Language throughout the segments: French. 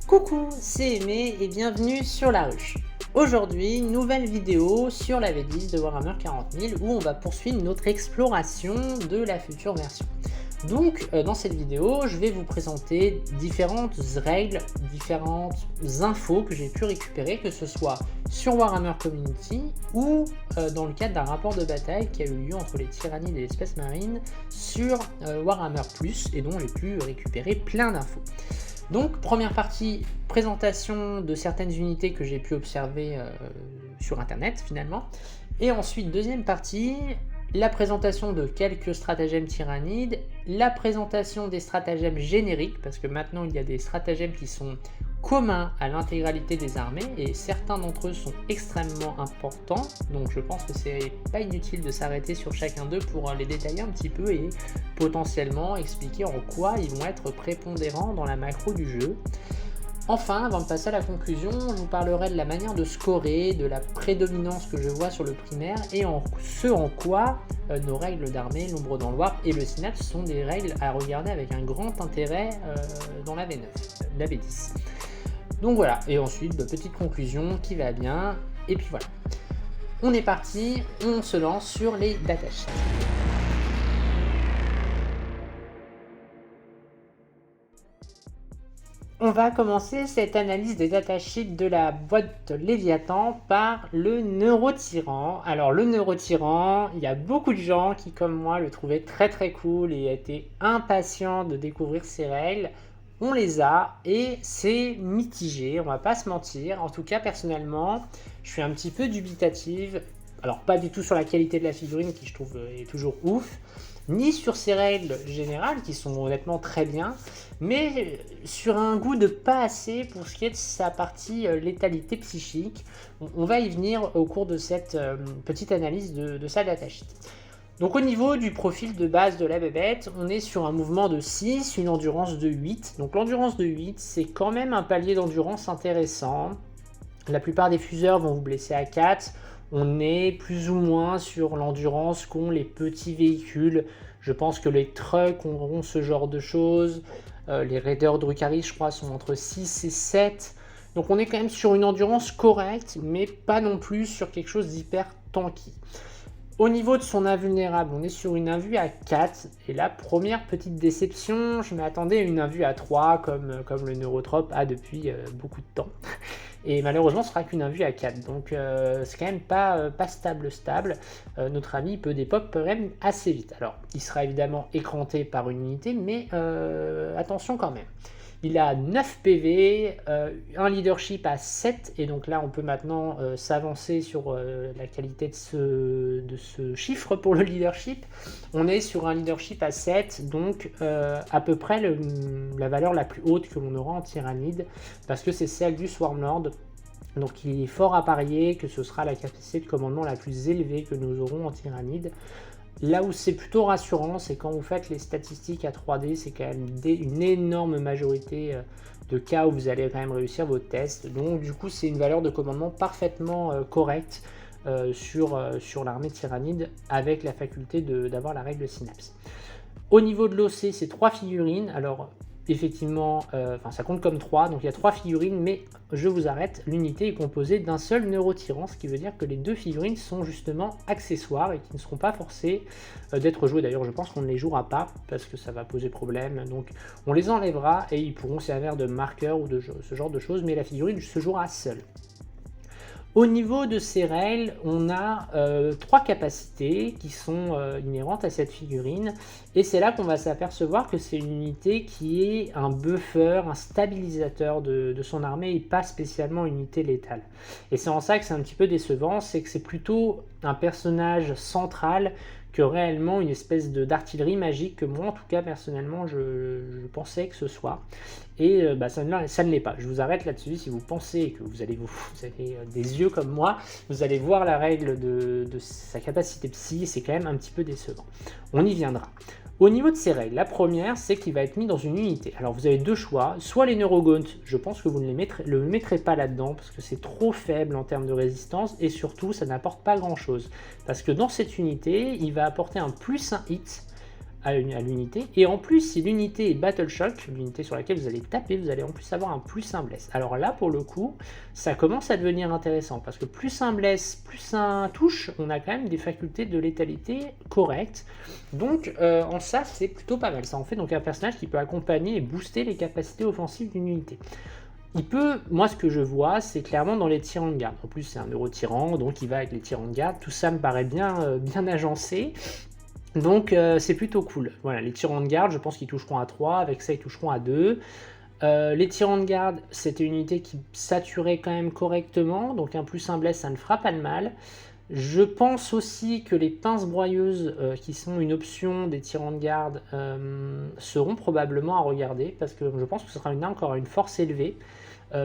Coucou, c'est Aimé et bienvenue sur La Ruche. Aujourd'hui, nouvelle vidéo sur la V10 de Warhammer 40 000 où on va poursuivre notre exploration de la future version. Donc, dans cette vidéo, je vais vous présenter différentes règles, différentes infos que j'ai pu récupérer, que ce soit sur Warhammer Community ou dans le cadre d'un rapport de bataille qui a eu lieu entre les tyrannides et l'espèce marine sur Warhammer Plus et dont j'ai pu récupérer plein d'infos. Donc, première partie, présentation de certaines unités que j'ai pu observer sur internet finalement. Et ensuite, deuxième partie, la présentation de quelques stratagèmes tyrannides, la présentation des stratagèmes génériques, parce que maintenant il y a des stratagèmes qui sont communs à l'intégralité des armées, et certains d'entre eux sont extrêmement importants, donc je pense que c'est pas inutile de s'arrêter sur chacun d'eux pour les détailler un petit peu et potentiellement expliquer en quoi ils vont être prépondérants dans la macro du jeu. Enfin, avant de passer à la conclusion, je vous parlerai de la manière de scorer, de la prédominance que je vois sur le primaire et ce en quoi nos règles d'armée, l'ombre dans le warp et le synapse sont des règles à regarder avec un grand intérêt dans la V9, la V10. Donc voilà, et ensuite, petite conclusion qui va bien, et puis voilà. On est parti, on se lance sur les datasheets. On va commencer cette analyse des datasheets de la boîte Léviathan par le Neurotyran. Alors le Neurotyran, il y a beaucoup de gens qui comme moi le trouvaient très très cool et étaient impatients de découvrir ses règles. On les a et c'est mitigé, on va pas se mentir. En tout cas personnellement, je suis un petit peu dubitative. Alors pas du tout sur la qualité de la figurine qui je trouve est toujours ouf, ni sur ses règles générales qui sont honnêtement très bien, mais sur un goût de pas assez pour ce qui est de sa partie létalité psychique. On va y venir au cours de cette petite analyse de sa datasheet. Donc au niveau du profil de base de la bébête, on est sur un mouvement de 6, une endurance de 8. Donc l'endurance de 8, c'est quand même un palier d'endurance intéressant. La plupart des fuseurs vont vous blesser à 4. On est plus ou moins sur l'endurance qu'ont les petits véhicules. Je pense que les trucks auront ce genre de choses. Les raiders Drukhari, je crois, sont entre 6 et 7. Donc on est quand même sur une endurance correcte, mais pas non plus sur quelque chose d'hyper tanky. Au niveau de son invulnérable, on est sur une invue à 4. Et la première petite déception, je m'attendais à une invue à 3, comme le Neurotrope a depuis beaucoup de temps. Et malheureusement, ce sera qu'une invue à 4. Donc c'est quand même pas stable. Notre ami peut dépop quand même assez vite. Alors, il sera évidemment écranté par une unité, mais attention quand même. Il a 9 PV, un leadership à 7, et donc là on peut maintenant s'avancer sur la qualité de ce chiffre pour le leadership. On est sur un leadership à 7, donc à peu près la valeur la plus haute que l'on aura en tyrannide, parce que c'est celle du Swarmlord. Donc il est fort à parier que ce sera la capacité de commandement la plus élevée que nous aurons en tyrannide. Là où c'est plutôt rassurant, c'est quand vous faites les statistiques à 3D, c'est quand même une énorme majorité de cas où vous allez quand même réussir votre test. Donc du coup, c'est une valeur de commandement parfaitement correcte sur l'armée tyrannide avec la faculté d'avoir la règle synapse. Au niveau de l'OC, c'est 3 figurines. Alors effectivement, ça compte comme 3, donc il y a 3 figurines, mais je vous arrête, l'unité est composée d'un seul Neurotyran, ce qui veut dire que les 2 figurines sont justement accessoires et qui ne seront pas forcées d'être jouées. D'ailleurs, je pense qu'on ne les jouera pas, parce que ça va poser problème, donc on les enlèvera et ils pourront servir de marqueur ou de ce genre de choses, mais la figurine se jouera seule. Au niveau de ces règles, on a 3 capacités qui sont inhérentes à cette figurine, et c'est là qu'on va s'apercevoir que c'est une unité qui est un buffer, un stabilisateur de son armée et pas spécialement une unité létale. Et c'est en ça que c'est un petit peu décevant, c'est que c'est plutôt un personnage central que réellement une espèce d'artillerie magique que moi en tout cas personnellement je pensais que ce soit, et ça ne l'est pas. Je vous arrête là-dessus. Si vous pensez que vous avez des yeux comme moi, vous allez voir la règle de sa capacité psy, c'est quand même un petit peu décevant. On y viendra. Au niveau de ces règles, la première, c'est qu'il va être mis dans une unité. Alors vous avez deux choix, soit les Neurogaunts, je pense que vous ne le mettrez pas là-dedans, parce que c'est trop faible en termes de résistance, et surtout, ça n'apporte pas grand-chose. Parce que dans cette unité, il va apporter un +1 hit, à l'unité. Et en plus, si l'unité est Battle Shock, l'unité sur laquelle vous allez taper, vous allez en plus avoir un +1 bless. Alors là, pour le coup, ça commence à devenir intéressant, parce que +1 bless, +1 touche, on a quand même des facultés de létalité correctes. Donc en ça, c'est plutôt pas mal. Ça en fait donc un personnage qui peut accompagner et booster les capacités offensives d'une unité. Il peut, moi ce que je vois, c'est clairement dans les tyrans de garde. En plus, c'est un neurotyran, donc il va avec les tyrans de garde. Tout ça me paraît bien, bien agencé. Donc c'est plutôt cool. Voilà, les tyrans de garde, je pense qu'ils toucheront à 3. Avec ça, ils toucheront à 2. Les tyrans de garde, c'était une unité qui saturait quand même correctement. Donc un +1 bless, ça ne fera pas de mal. Je pense aussi que les pinces broyeuses, qui sont une option des tyrans de garde, seront probablement à regarder, parce que je pense que ce sera une arme qui aura une force élevée,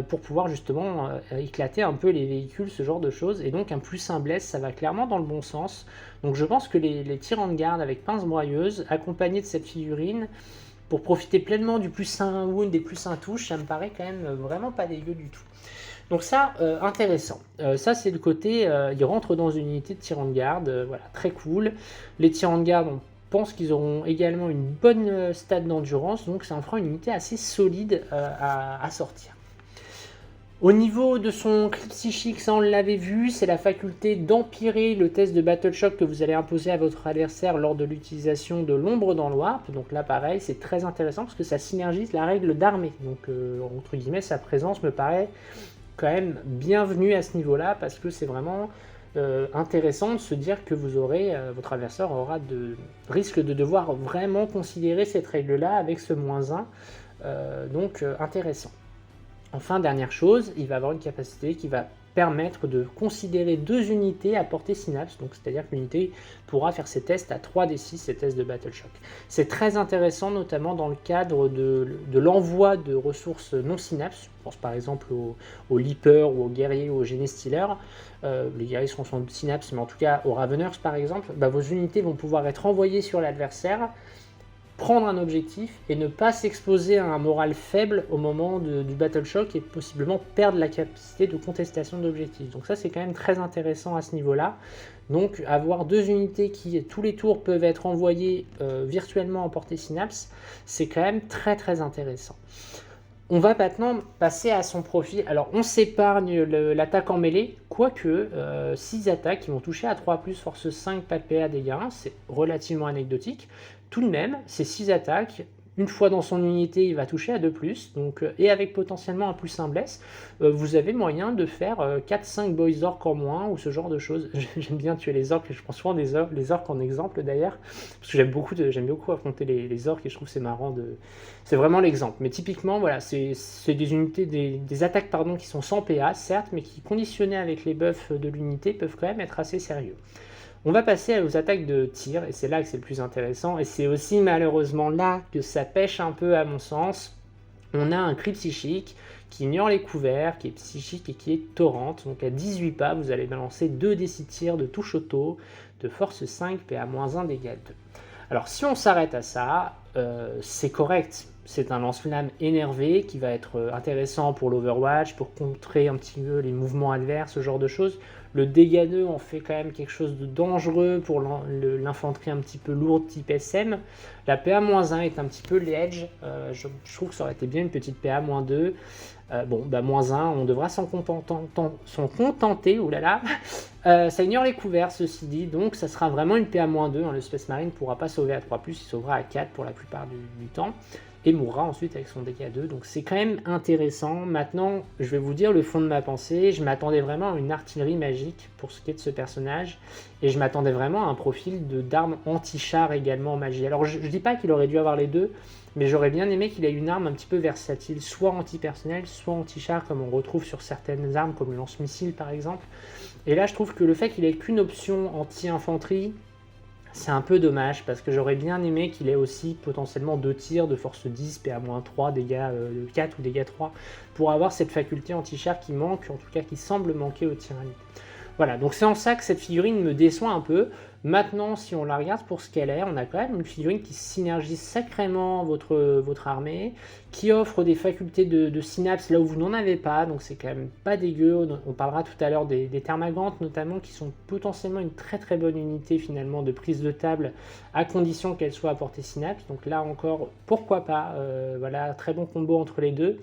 pour pouvoir justement éclater un peu les véhicules, ce genre de choses. Et donc un +1 bless, ça va clairement dans le bon sens. Donc je pense que les tyrans de garde avec pinces broyeuses, accompagnés de cette figurine, pour profiter pleinement du +1 wound et +1 touche, ça me paraît quand même vraiment pas dégueu du tout. Donc ça, intéressant. Ça, c'est le côté, il rentre dans une unité de tyrans de garde, voilà, très cool. Les tyrans de garde, on pense qu'ils auront également une bonne stade d'endurance, donc ça en fera une unité assez solide à sortir. Au niveau de son cri psychique, ça on l'avait vu, c'est la faculté d'empirer le test de Battle Shock que vous allez imposer à votre adversaire lors de l'utilisation de l'ombre dans le warp. Donc là pareil, c'est très intéressant parce que ça synergise la règle d'armée. Donc entre guillemets, sa présence me paraît quand même bienvenue à ce niveau-là, parce que c'est vraiment intéressant de se dire que vous aurez, votre adversaire aura risque de devoir vraiment considérer cette règle-là avec ce -1. Donc intéressant. Enfin, dernière chose, il va avoir une capacité qui va permettre de considérer 2 unités à portée synapse, donc c'est-à-dire que l'unité pourra faire ses tests à 3d6, ses tests de Battle Shock. C'est très intéressant, notamment dans le cadre de l'envoi de ressources non synapse. Je pense par exemple au Leaper ou au guerrier ou au Genestealer. Les guerriers seront sans synapse, mais en tout cas aux Raveners par exemple, vos unités vont pouvoir être envoyées sur l'adversaire, prendre un objectif et ne pas s'exposer à un moral faible au moment du Battle Shock et possiblement perdre la capacité de contestation d'objectifs. Donc ça, c'est quand même très intéressant à ce niveau-là. Donc avoir 2 unités qui tous les tours peuvent être envoyées virtuellement en portée synapse, c'est quand même très très intéressant. On va maintenant passer à son profil. Alors on s'épargne l'attaque en mêlée, quoique 6 attaques qui vont toucher à 3+, force 5, pas de PA, dégâts 1, c'est relativement anecdotique. Tout de même, ces 6 attaques, une fois dans son unité, il va toucher à 2+, donc, et avec potentiellement un +1 bless, vous avez moyen de faire 4-5 boys orcs en moins, ou ce genre de choses. J'aime bien tuer les orcs, je prends souvent les orcs en exemple d'ailleurs, parce que j'aime beaucoup affronter les orcs, et je trouve que c'est marrant c'est vraiment l'exemple. Mais typiquement, voilà, c'est des unités, des attaques pardon, qui sont sans PA, certes, mais qui, conditionnées avec les buffs de l'unité, peuvent quand même être assez sérieux. On va passer aux attaques de tir, et c'est là que c'est le plus intéressant, et c'est aussi malheureusement là que ça pêche un peu à mon sens. On a un cri psychique qui ignore les couverts, qui est psychique et qui est torrent. Donc à 18 pas, vous allez balancer 2d6 tirs de touche auto, de force 5, PA-1, dégâts 2. Alors si on s'arrête à ça, c'est correct. C'est un lance-flamme énervé qui va être intéressant pour l'Overwatch, pour contrer un petit peu les mouvements adverses, ce genre de choses. Le dégât 2 en fait quand même quelque chose de dangereux pour l'infanterie un petit peu lourde type SM. La PA-1 est un petit peu l'edge. Je trouve que ça aurait été bien une petite PA-2. -1, on devra s'en contenter. Oulala. Ça ignore les couverts, ceci dit, donc ça sera vraiment une PA-2. Le Space Marine ne pourra pas sauver à 3+, il sauvera à 4 pour la plupart du temps, et mourra ensuite avec son dégât 2. Donc c'est quand même intéressant. Maintenant, je vais vous dire le fond de ma pensée. Je m'attendais vraiment à une artillerie magique pour ce qui est de ce personnage, et je m'attendais vraiment à un profil d'arme anti-char également en magie. Alors je dis pas qu'il aurait dû avoir les deux, mais j'aurais bien aimé qu'il ait une arme un petit peu versatile, soit anti-personnel, soit anti-char, comme on retrouve sur certaines armes, comme le lance-missile par exemple. Et là, je trouve que le fait qu'il ait qu'une option anti-infanterie, c'est un peu dommage, parce que j'aurais bien aimé qu'il ait aussi potentiellement 2 tirs de force 10, PA-3, dégâts 4 ou dégâts 3, pour avoir cette faculté anti-char qui manque, en tout cas qui semble manquer au tyrannique. Voilà, donc c'est en ça que cette figurine me déçoit un peu. Maintenant, si on la regarde pour ce qu'elle est, on a quand même une figurine qui synergise sacrément votre armée, qui offre des facultés de synapse là où vous n'en avez pas, donc c'est quand même pas dégueu. On parlera tout à l'heure des Thermagantes notamment, qui sont potentiellement une très très bonne unité finalement de prise de table, à condition qu'elle soit à portée synapse. Donc là encore, pourquoi pas, voilà, très bon combo entre les deux.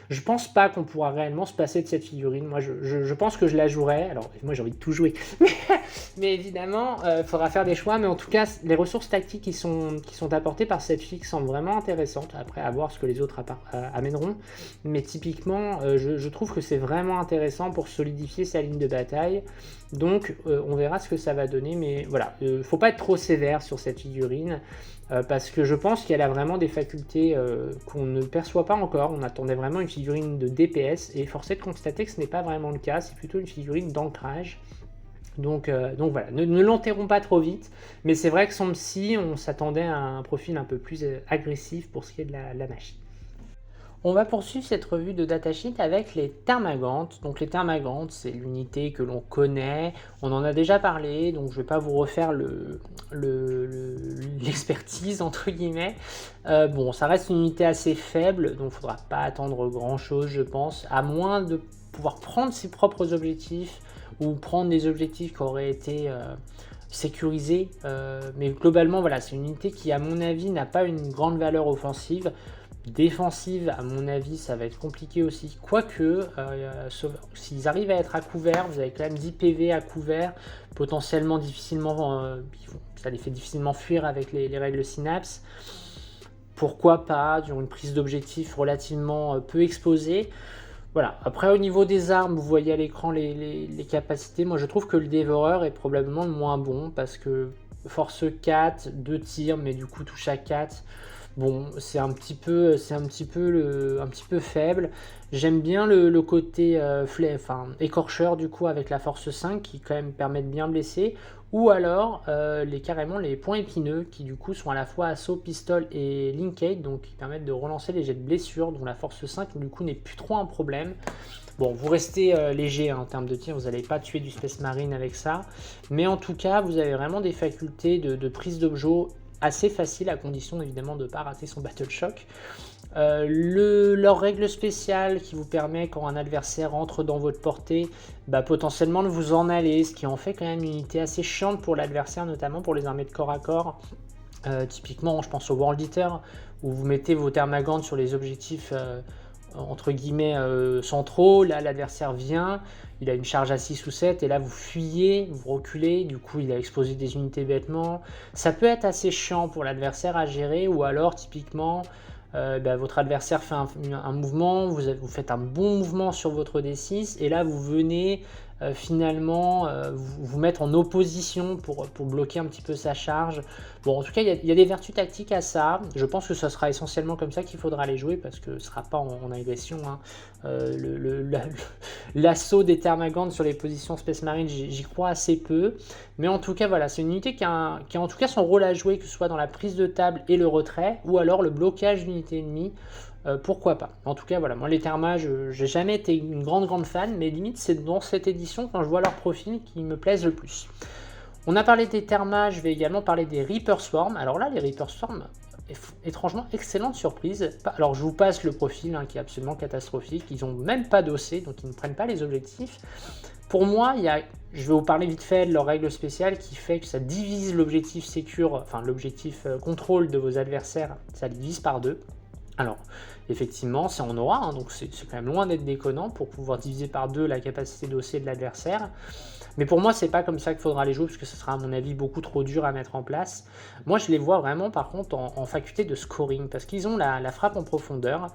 Je pense pas qu'on pourra réellement se passer de cette figurine. Moi, je pense que je la jouerai. Alors, moi, j'ai envie de tout jouer. Mais évidemment, il faudra faire des choix. Mais en tout cas, les ressources tactiques qui sont apportées par cette fille semblent vraiment intéressantes. Après, à voir ce que les autres amèneront. Mais typiquement, je trouve que c'est vraiment intéressant pour solidifier sa ligne de bataille. Donc, on verra ce que ça va donner. Mais voilà, faut pas être trop sévère sur cette figurine. Parce que je pense qu'elle a vraiment des facultés qu'on ne perçoit pas encore. On attendait vraiment une figurine de DPS et force est de constater que ce n'est pas vraiment le cas, c'est plutôt une figurine d'ancrage. Donc voilà, ne l'enterrons pas trop vite, mais c'est vrai que son psy, on s'attendait à un profil un peu plus agressif pour ce qui est de la machine. On va poursuivre cette revue de datasheet avec les Thermagantes. Donc les Thermagantes, c'est l'unité que l'on connaît, on en a déjà parlé, donc je ne vais pas vous refaire l'expertise entre guillemets. Bon, ça reste une unité assez faible, donc il ne faudra pas attendre grand chose je pense, à moins de pouvoir prendre ses propres objectifs ou prendre des objectifs qui auraient été sécurisés. Mais globalement, voilà, c'est une unité qui à mon avis n'a pas une grande valeur offensive. Défensive, à mon avis, ça va être compliqué aussi. Quoique, s'ils arrivent à être à couvert, vous avez quand même 10 PV à couvert, potentiellement difficilement, ça les fait difficilement fuir avec les règles synapse. Pourquoi pas, sur une prise d'objectif relativement peu exposée. Voilà. Après, au niveau des armes, vous voyez à l'écran les capacités. Moi, je trouve que le dévoreur est probablement le moins bon parce que force 4, 2 tirs, mais du coup touche à 4. Bon, c'est un petit peu faible. J'aime bien le côté écorcheur du coup avec la force 5 qui quand même permet de bien blesser. Ou alors carrément les points épineux qui du coup sont à la fois assaut, pistole et linkade, donc qui permettent de relancer les jets de blessure, dont la force 5 du coup n'est plus trop un problème. Bon, vous restez léger en termes de tir, vous n'allez pas tuer du Space Marine avec ça, mais en tout cas vous avez vraiment des facultés de prise d'objet assez facile, à condition évidemment de ne pas rater son Battle Shock. Leur règle spéciale qui vous permet, quand un adversaire entre dans votre portée, potentiellement de vous en aller, ce qui en fait quand même une unité assez chiante pour l'adversaire, notamment pour les armées de corps à corps. Typiquement, je pense au World Eater, où vous mettez vos Thermagantes sur les objectifs entre guillemets centraux. Là, l'adversaire vient, il a une charge à 6 ou 7, et là vous fuyez, vous reculez, du coup il a explosé des unités bêtement. Ça peut être assez chiant pour l'adversaire à gérer, ou alors typiquement votre adversaire fait un mouvement, vous faites un bon mouvement sur votre D6, et là vous venez finalement vous mettre en opposition pour bloquer un petit peu sa charge. Bon, en tout cas, il y a des vertus tactiques à ça. Je pense que ce sera essentiellement comme ça qu'il faudra les jouer, parce que ce ne sera pas en agression. L'assaut des Thermagantes sur les positions Space Marine, j'y crois assez peu. Mais en tout cas, voilà, c'est une unité qui a en tout cas son rôle à jouer, que ce soit dans la prise de table et le retrait, ou alors le blocage d'unités ennemies. Pourquoi pas. En tout cas, voilà, moi les Thermas, j'ai jamais été une grande fan, mais limite c'est dans cette édition, quand je vois leur profil, qui me plaisent le plus. On a parlé des Thermas, je vais également parler des Reaper Swarm. Alors là, les Reaper Swarm, étrangement, excellente surprise. Alors je vous passe le profil qui est absolument catastrophique. Ils n'ont même pas d'OC, donc ils ne prennent pas les objectifs. Pour moi, je vais vous parler vite fait de leur règle spéciale qui fait que ça divise l'objectif secure, enfin l'objectif contrôle de vos adversaires, ça les divise par 2. Alors, effectivement, c'est en aura, donc c'est quand même loin d'être déconnant pour pouvoir diviser par 2 la capacité d'OC de l'adversaire. Mais pour moi, c'est pas comme ça qu'il faudra les jouer, parce que ce sera à mon avis beaucoup trop dur à mettre en place. Moi, je les vois vraiment par contre en faculté de scoring, parce qu'ils ont la frappe en profondeur,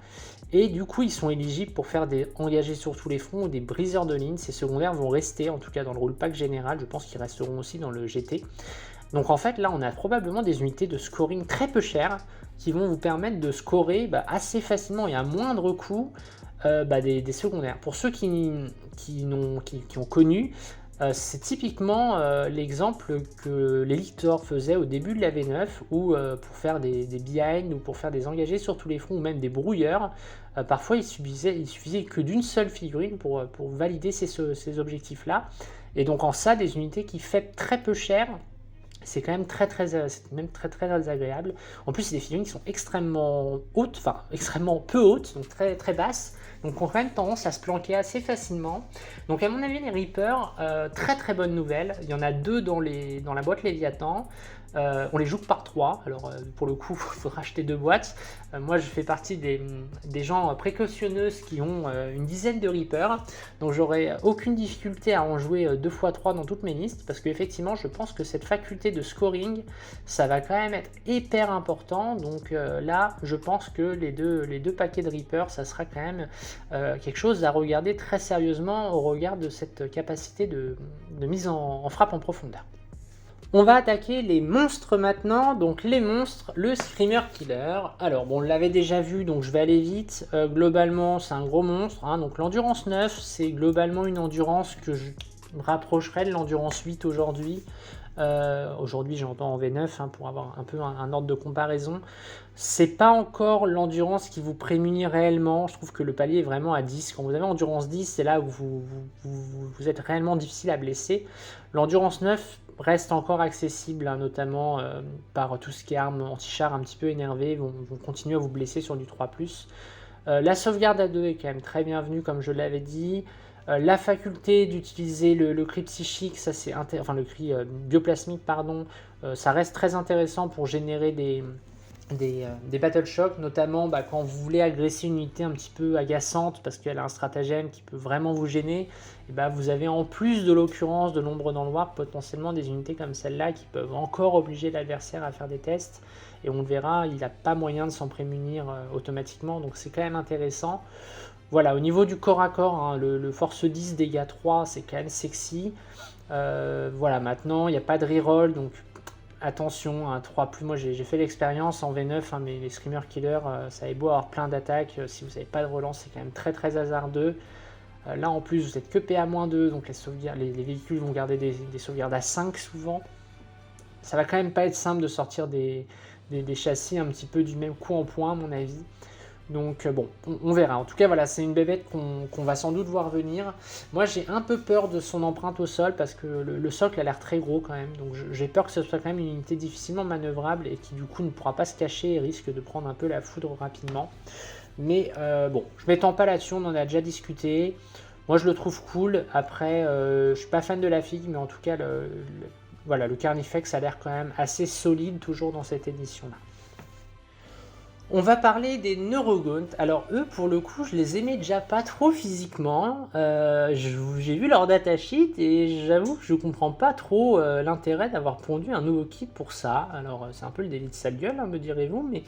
et du coup, ils sont éligibles pour faire des engagés sur tous les fronts ou des briseurs de ligne. Ces secondaires vont rester, en tout cas dans le rule pack général, je pense qu'ils resteront aussi dans le GT. Donc en fait, là, on a probablement des unités de scoring très peu chères, qui vont vous permettre de scorer assez facilement et à moindre coût des secondaires. Pour ceux qui ont connu, c'est typiquement l'exemple que les Lictors faisaient au début de la V9, où pour faire des behind ou pour faire des engagés sur tous les fronts ou même des brouilleurs, parfois il suffisait que d'une seule figurine pour valider ces objectifs-là. Et donc en ça, des unités qui fait très peu cher, c'est quand même c'est même très agréable. En plus, c'est des figurines qui sont extrêmement hautes, enfin extrêmement peu hautes, donc très basses. Donc on a quand même tendance à se planquer assez facilement. Donc à mon avis, les Reapers, très bonne nouvelle. Il y en a 2 dans la boîte Léviathan. On les joue que par 3, alors pour le coup, il faudra acheter 2 boîtes. Moi, je fais partie des gens précautionneuses qui ont une dizaine de Reapers, donc j'aurai aucune difficulté à en jouer 2 x 3 dans toutes mes listes, parce qu'effectivement, je pense que cette faculté de scoring, ça va quand même être hyper important. Donc là, je pense que les deux paquets de Reapers, ça sera quand même quelque chose à regarder très sérieusement au regard de cette capacité de mise en frappe en profondeur. On va attaquer les monstres maintenant. Donc les monstres, le Screamer Killer. Alors bon, on l'avait déjà vu, donc je vais aller vite. Globalement, c'est un gros monstre, hein. Donc l'endurance 9, c'est globalement une endurance que je rapprocherais de l'endurance 8 aujourd'hui. Aujourd'hui, j'entends en V9 hein, pour avoir un peu un ordre de comparaison. C'est pas encore l'endurance qui vous prémunit réellement. Je trouve que le palier est vraiment à 10. Quand vous avez endurance 10, c'est là où vous êtes réellement difficile à blesser. L'endurance 9 reste encore accessible, hein, notamment par tout ce qui est armes anti-char un petit peu énervées, vont continuer à vous blesser sur du 3+. La sauvegarde à 2 est quand même très bienvenue, comme je l'avais dit. La faculté d'utiliser le cri psychique, ça c'est enfin le cri bioplasmique, pardon, ça reste très intéressant pour générer des battle shocks, notamment quand vous voulez agresser une unité un petit peu agaçante parce qu'elle a un stratagème qui peut vraiment vous gêner, et vous avez en plus de l'occurrence de l'ombre dans le noir potentiellement des unités comme celle-là qui peuvent encore obliger l'adversaire à faire des tests, et on le verra, il n'a pas moyen de s'en prémunir automatiquement, donc c'est quand même intéressant. Voilà, au niveau du corps à corps, hein, le force 10 dégâts 3, c'est quand même sexy. Voilà, maintenant, il n'y a pas de reroll, donc attention, un 3+, moi j'ai fait l'expérience en V9, hein, mais les Screamer Killer, ça est beau avoir plein d'attaques, si vous n'avez pas de relance, c'est quand même très hasardeux. Là en plus, vous êtes que PA-2, donc les véhicules vont garder des sauvegardes à 5 souvent. Ça va quand même pas être simple de sortir des châssis un petit peu du même coup en point, à mon avis. Donc bon, on verra. En tout cas, voilà, c'est une bébête qu'on va sans doute voir venir. Moi, j'ai un peu peur de son empreinte au sol parce que le socle a l'air très gros quand même. Donc j'ai peur que ce soit quand même une unité difficilement manœuvrable et qui du coup ne pourra pas se cacher et risque de prendre un peu la foudre rapidement. Mais bon, je m'étends pas là-dessus, on en a déjà discuté. Moi, je le trouve cool. Après, je suis pas fan de la figue, mais en tout cas, voilà, le Carnifex a l'air quand même assez solide toujours dans cette édition-là. On va parler des Neurogaunt. Alors eux, pour le coup, je les aimais déjà pas trop physiquement. J'ai vu leur datasheet et j'avoue que je comprends pas trop l'intérêt d'avoir pondu un nouveau kit pour ça. Alors c'est un peu le délit de sale gueule, hein, me direz-vous, mais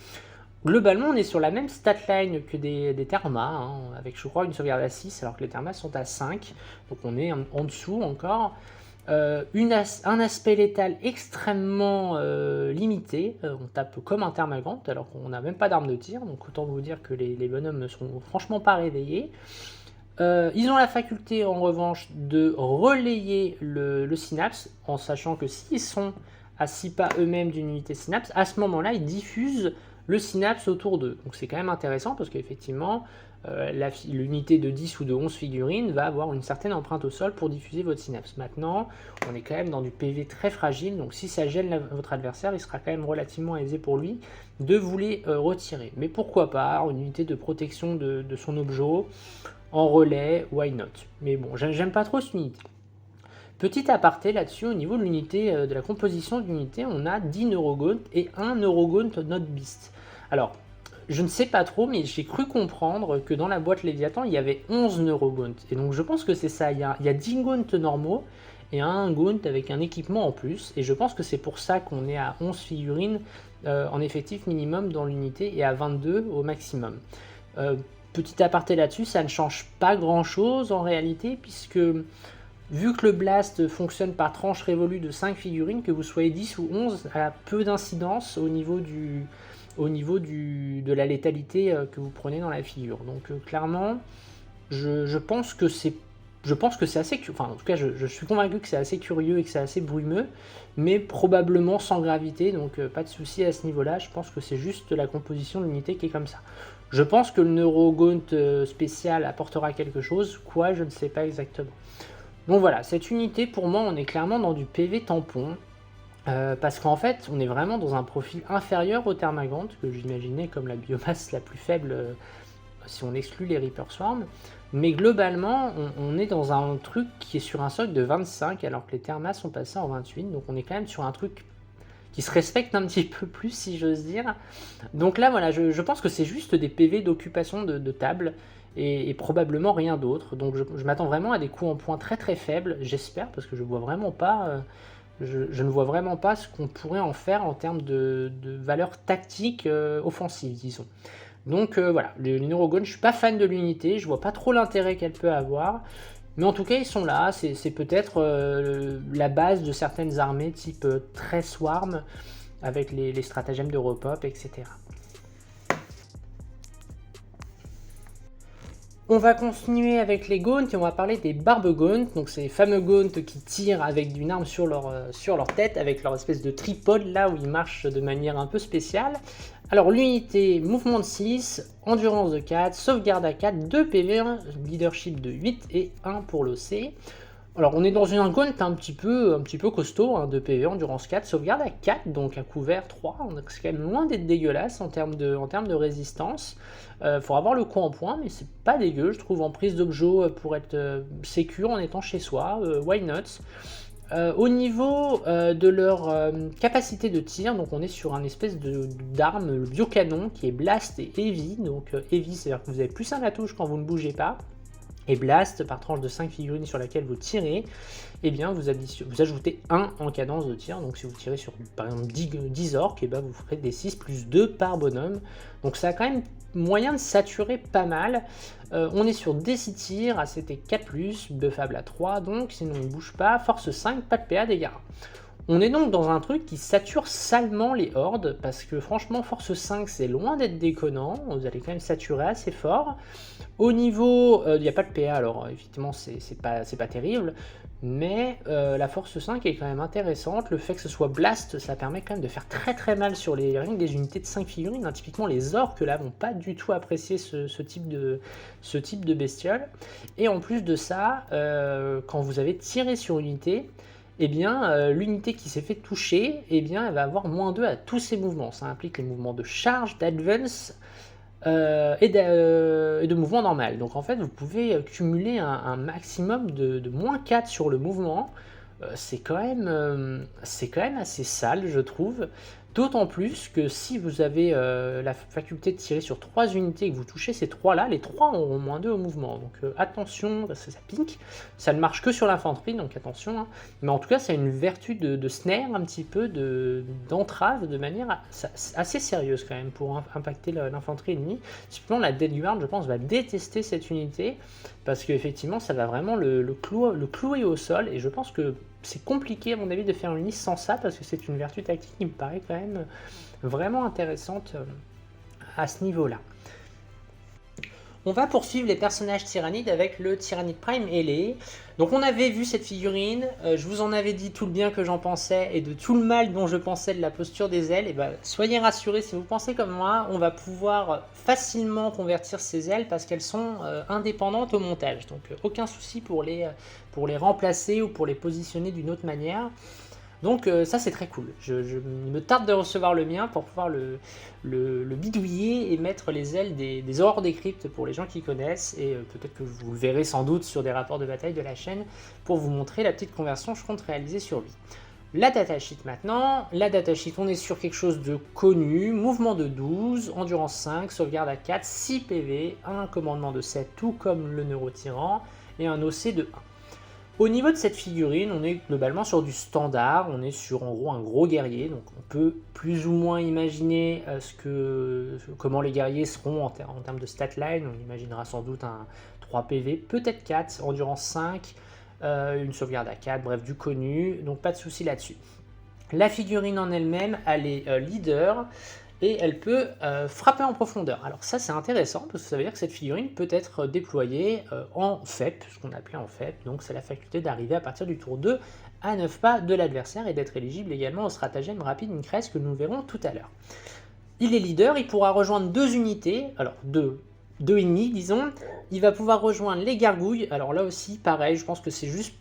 globalement on est sur la même statline que des Thermas, hein, avec je crois une sauvegarde à 6 alors que les Thermas sont à 5. Donc on est en dessous encore. Un aspect létal extrêmement limité, on tape comme un Termagant alors qu'on n'a même pas d'arme de tir, donc autant vous dire que les bonhommes ne sont franchement pas réveillés. Ils ont la faculté en revanche de relayer le synapse, en sachant que s'ils sont à 6 pas eux-mêmes d'une unité synapse, à ce moment-là ils diffusent le synapse autour d'eux. Donc c'est quand même intéressant parce qu'effectivement l'unité de 10 ou de 11 figurines va avoir une certaine empreinte au sol pour diffuser votre synapse. Maintenant, on est quand même dans du PV très fragile, donc si ça gêne votre adversaire, il sera quand même relativement aisé pour lui de vous les retirer. Mais pourquoi pas, une unité de protection de son objet, en relais, why not. Mais bon, j'aime pas trop cette unité. Petit aparté là-dessus, au niveau de l'unité, de la composition de l'unité, on a 10 Neurogaunt et 1 Neurogaunt Not Beast. Alors, je ne sais pas trop, mais j'ai cru comprendre que dans la boîte Léviathan, il y avait 11 Neurogaunt. Et donc je pense que c'est ça, il y a 10 Gaunt normaux et un Gaunt avec un équipement en plus. Et je pense que c'est pour ça qu'on est à 11 figurines en effectif minimum dans l'unité et à 22 au maximum. Petit aparté là-dessus, ça ne change pas grand-chose en réalité, puisque vu que le blast fonctionne par tranche révolue de 5 figurines, que vous soyez 10 ou 11, a peu d'incidence au niveau de la létalité que vous prenez dans la figure. Donc clairement, je pense que c'est assez, enfin en tout cas je suis convaincu que c'est assez curieux et que c'est assez brumeux, mais probablement sans gravité, donc pas de souci à ce niveau-là. Je pense que c'est juste la composition de l'unité qui est comme ça. Je pense que le Neurogaunt spécial apportera quelque chose, quoi je ne sais pas exactement. Donc voilà, cette unité pour moi on est clairement dans du PV tampon. Parce qu'en fait on est vraiment dans un profil inférieur au Termagant, que j'imaginais comme la biomasse la plus faible si on exclut les Reaper Swarm. Mais globalement on est dans un truc qui est sur un socle de 25 alors que les Thermas sont passés en 28. Donc on est quand même sur un truc qui se respecte un petit peu plus si j'ose dire. Donc là voilà, je pense que c'est juste des PV d'occupation de table. Et probablement rien d'autre. Donc je m'attends vraiment à des coups en points très très faibles, j'espère, parce que je vois vraiment pas, je ne vois vraiment pas ce qu'on pourrait en faire en termes de valeur tactique offensive, disons. Donc voilà, les Neurogones, je suis pas fan de l'unité, je vois pas trop l'intérêt qu'elle peut avoir. Mais en tout cas, ils sont là, c'est peut-être la base de certaines armées type très Swarm, avec les stratagèmes de repop, etc. On va continuer avec les Gaunts et on va parler des Barbe Gaunts, donc ces fameux Gaunts qui tirent avec une arme sur leur tête, avec leur espèce de tripode là où ils marchent de manière un peu spéciale. Alors l'unité, mouvement de 6, endurance de 4, sauvegarde à 4, 2 PV, leadership de 8 et 1 pour l'OC. Alors on est dans un Gaunt un petit peu costaud, hein, 2 PV, endurance 4, sauvegarde à 4, donc à couvert 3, c'est quand même loin d'être dégueulasse en termes de résistance. Faudra avoir le coup en point, mais c'est pas dégueu, je trouve, en prise d'objet pour être sécure en étant chez soi, why not. Au niveau de leur capacité de tir, donc on est sur un espèce d'arme, le biocanon qui est Blast et Heavy, donc Heavy c'est-à-dire que vous avez plus 1 à la touche quand vous ne bougez pas, et Blast, par tranche de 5 figurines sur laquelle vous tirez, et bien vous ajoutez 1 en cadence de tir. Donc si vous tirez sur par exemple 10 orques, et bien vous ferez des 6 plus 2 par bonhomme. Donc ça a quand même moyen de saturer pas mal. On est sur des 6 tirs, ACT 4+, buffable à 3, donc sinon il ne bouge pas, force 5, pas de PA, dégâts. On est donc dans un truc qui sature salement les hordes, parce que franchement force 5 c'est loin d'être déconnant, vous allez quand même saturer assez fort. Au niveau, il n'y a pas de PA, alors effectivement c'est pas terrible, mais la force 5 est quand même intéressante. Le fait que ce soit blast, ça permet quand même de faire très très mal sur les rings des unités de 5 figurines, hein. Typiquement les orques là vont pas du tout apprécier ce type de bestiole. Et en plus de ça, quand vous avez tiré sur une unité, eh bien, l'unité qui s'est fait toucher, eh bien, elle va avoir -2 à tous ses mouvements. Ça implique les mouvements de charge, d'advance et de mouvement normal. Donc en fait, vous pouvez cumuler un maximum de -4 sur le mouvement. C'est quand même assez sale, je trouve. D'autant plus que si vous avez la faculté de tirer sur 3 unités et que vous touchez ces 3-là, les 3 auront -2 au mouvement. Donc attention, parce que ça pique. Ça ne marche que sur l'infanterie, donc attention. Hein. Mais en tout cas, ça a une vertu de snare, un petit peu d'entrave, de manière assez sérieuse quand même, pour impacter l'infanterie ennemie. Typiquement, la Dead Guard, je pense, va détester cette unité, parce qu'effectivement, ça va vraiment le clouer au sol, et je pense que c'est compliqué à mon avis de faire une liste sans ça, parce que c'est une vertu tactique qui me paraît quand même vraiment intéressante à ce niveau-là. On va poursuivre les personnages tyrannides avec le Tyrannide Prime ailé. Donc on avait vu cette figurine, je vous en avais dit tout le bien que j'en pensais et de tout le mal dont je pensais de la posture des ailes. Et ben, soyez rassurés, si vous pensez comme moi, on va pouvoir facilement convertir ces ailes parce qu'elles sont indépendantes au montage. Donc aucun souci pour les remplacer ou pour les positionner d'une autre manière. Donc ça c'est très cool, je me tarde de recevoir le mien pour pouvoir le bidouiller et mettre les ailes des horreurs des cryptes pour les gens qui connaissent, et peut-être que vous le verrez sans doute sur des rapports de bataille de la chaîne pour vous montrer la petite conversion que je compte réaliser sur lui. La datasheet maintenant, la datasheet on est sur quelque chose de connu, mouvement de 12, endurance 5, sauvegarde à 4, 6 PV, un commandement de 7 tout comme le Neurotyran et un OC de 1. Au niveau de cette figurine, on est globalement sur du standard, on est sur en gros un gros guerrier, donc on peut plus ou moins imaginer comment les guerriers seront en termes de statline. On imaginera sans doute un 3 PV, peut-être 4, endurance 5, une sauvegarde à 4, bref du connu, donc pas de souci là-dessus. La figurine en elle-même, elle est leader, et elle peut frapper en profondeur. Alors ça c'est intéressant parce que ça veut dire que cette figurine peut être déployée en FEP, ce qu'on appelait en FEP, donc c'est la faculté d'arriver à partir du tour 2 à 9 pas de l'adversaire et d'être éligible également au stratagème rapide Increase que nous verrons tout à l'heure. Il est leader, il pourra rejoindre 2 unités, alors deux ennemis disons, il va pouvoir rejoindre les gargouilles, alors là aussi pareil, je pense que c'est juste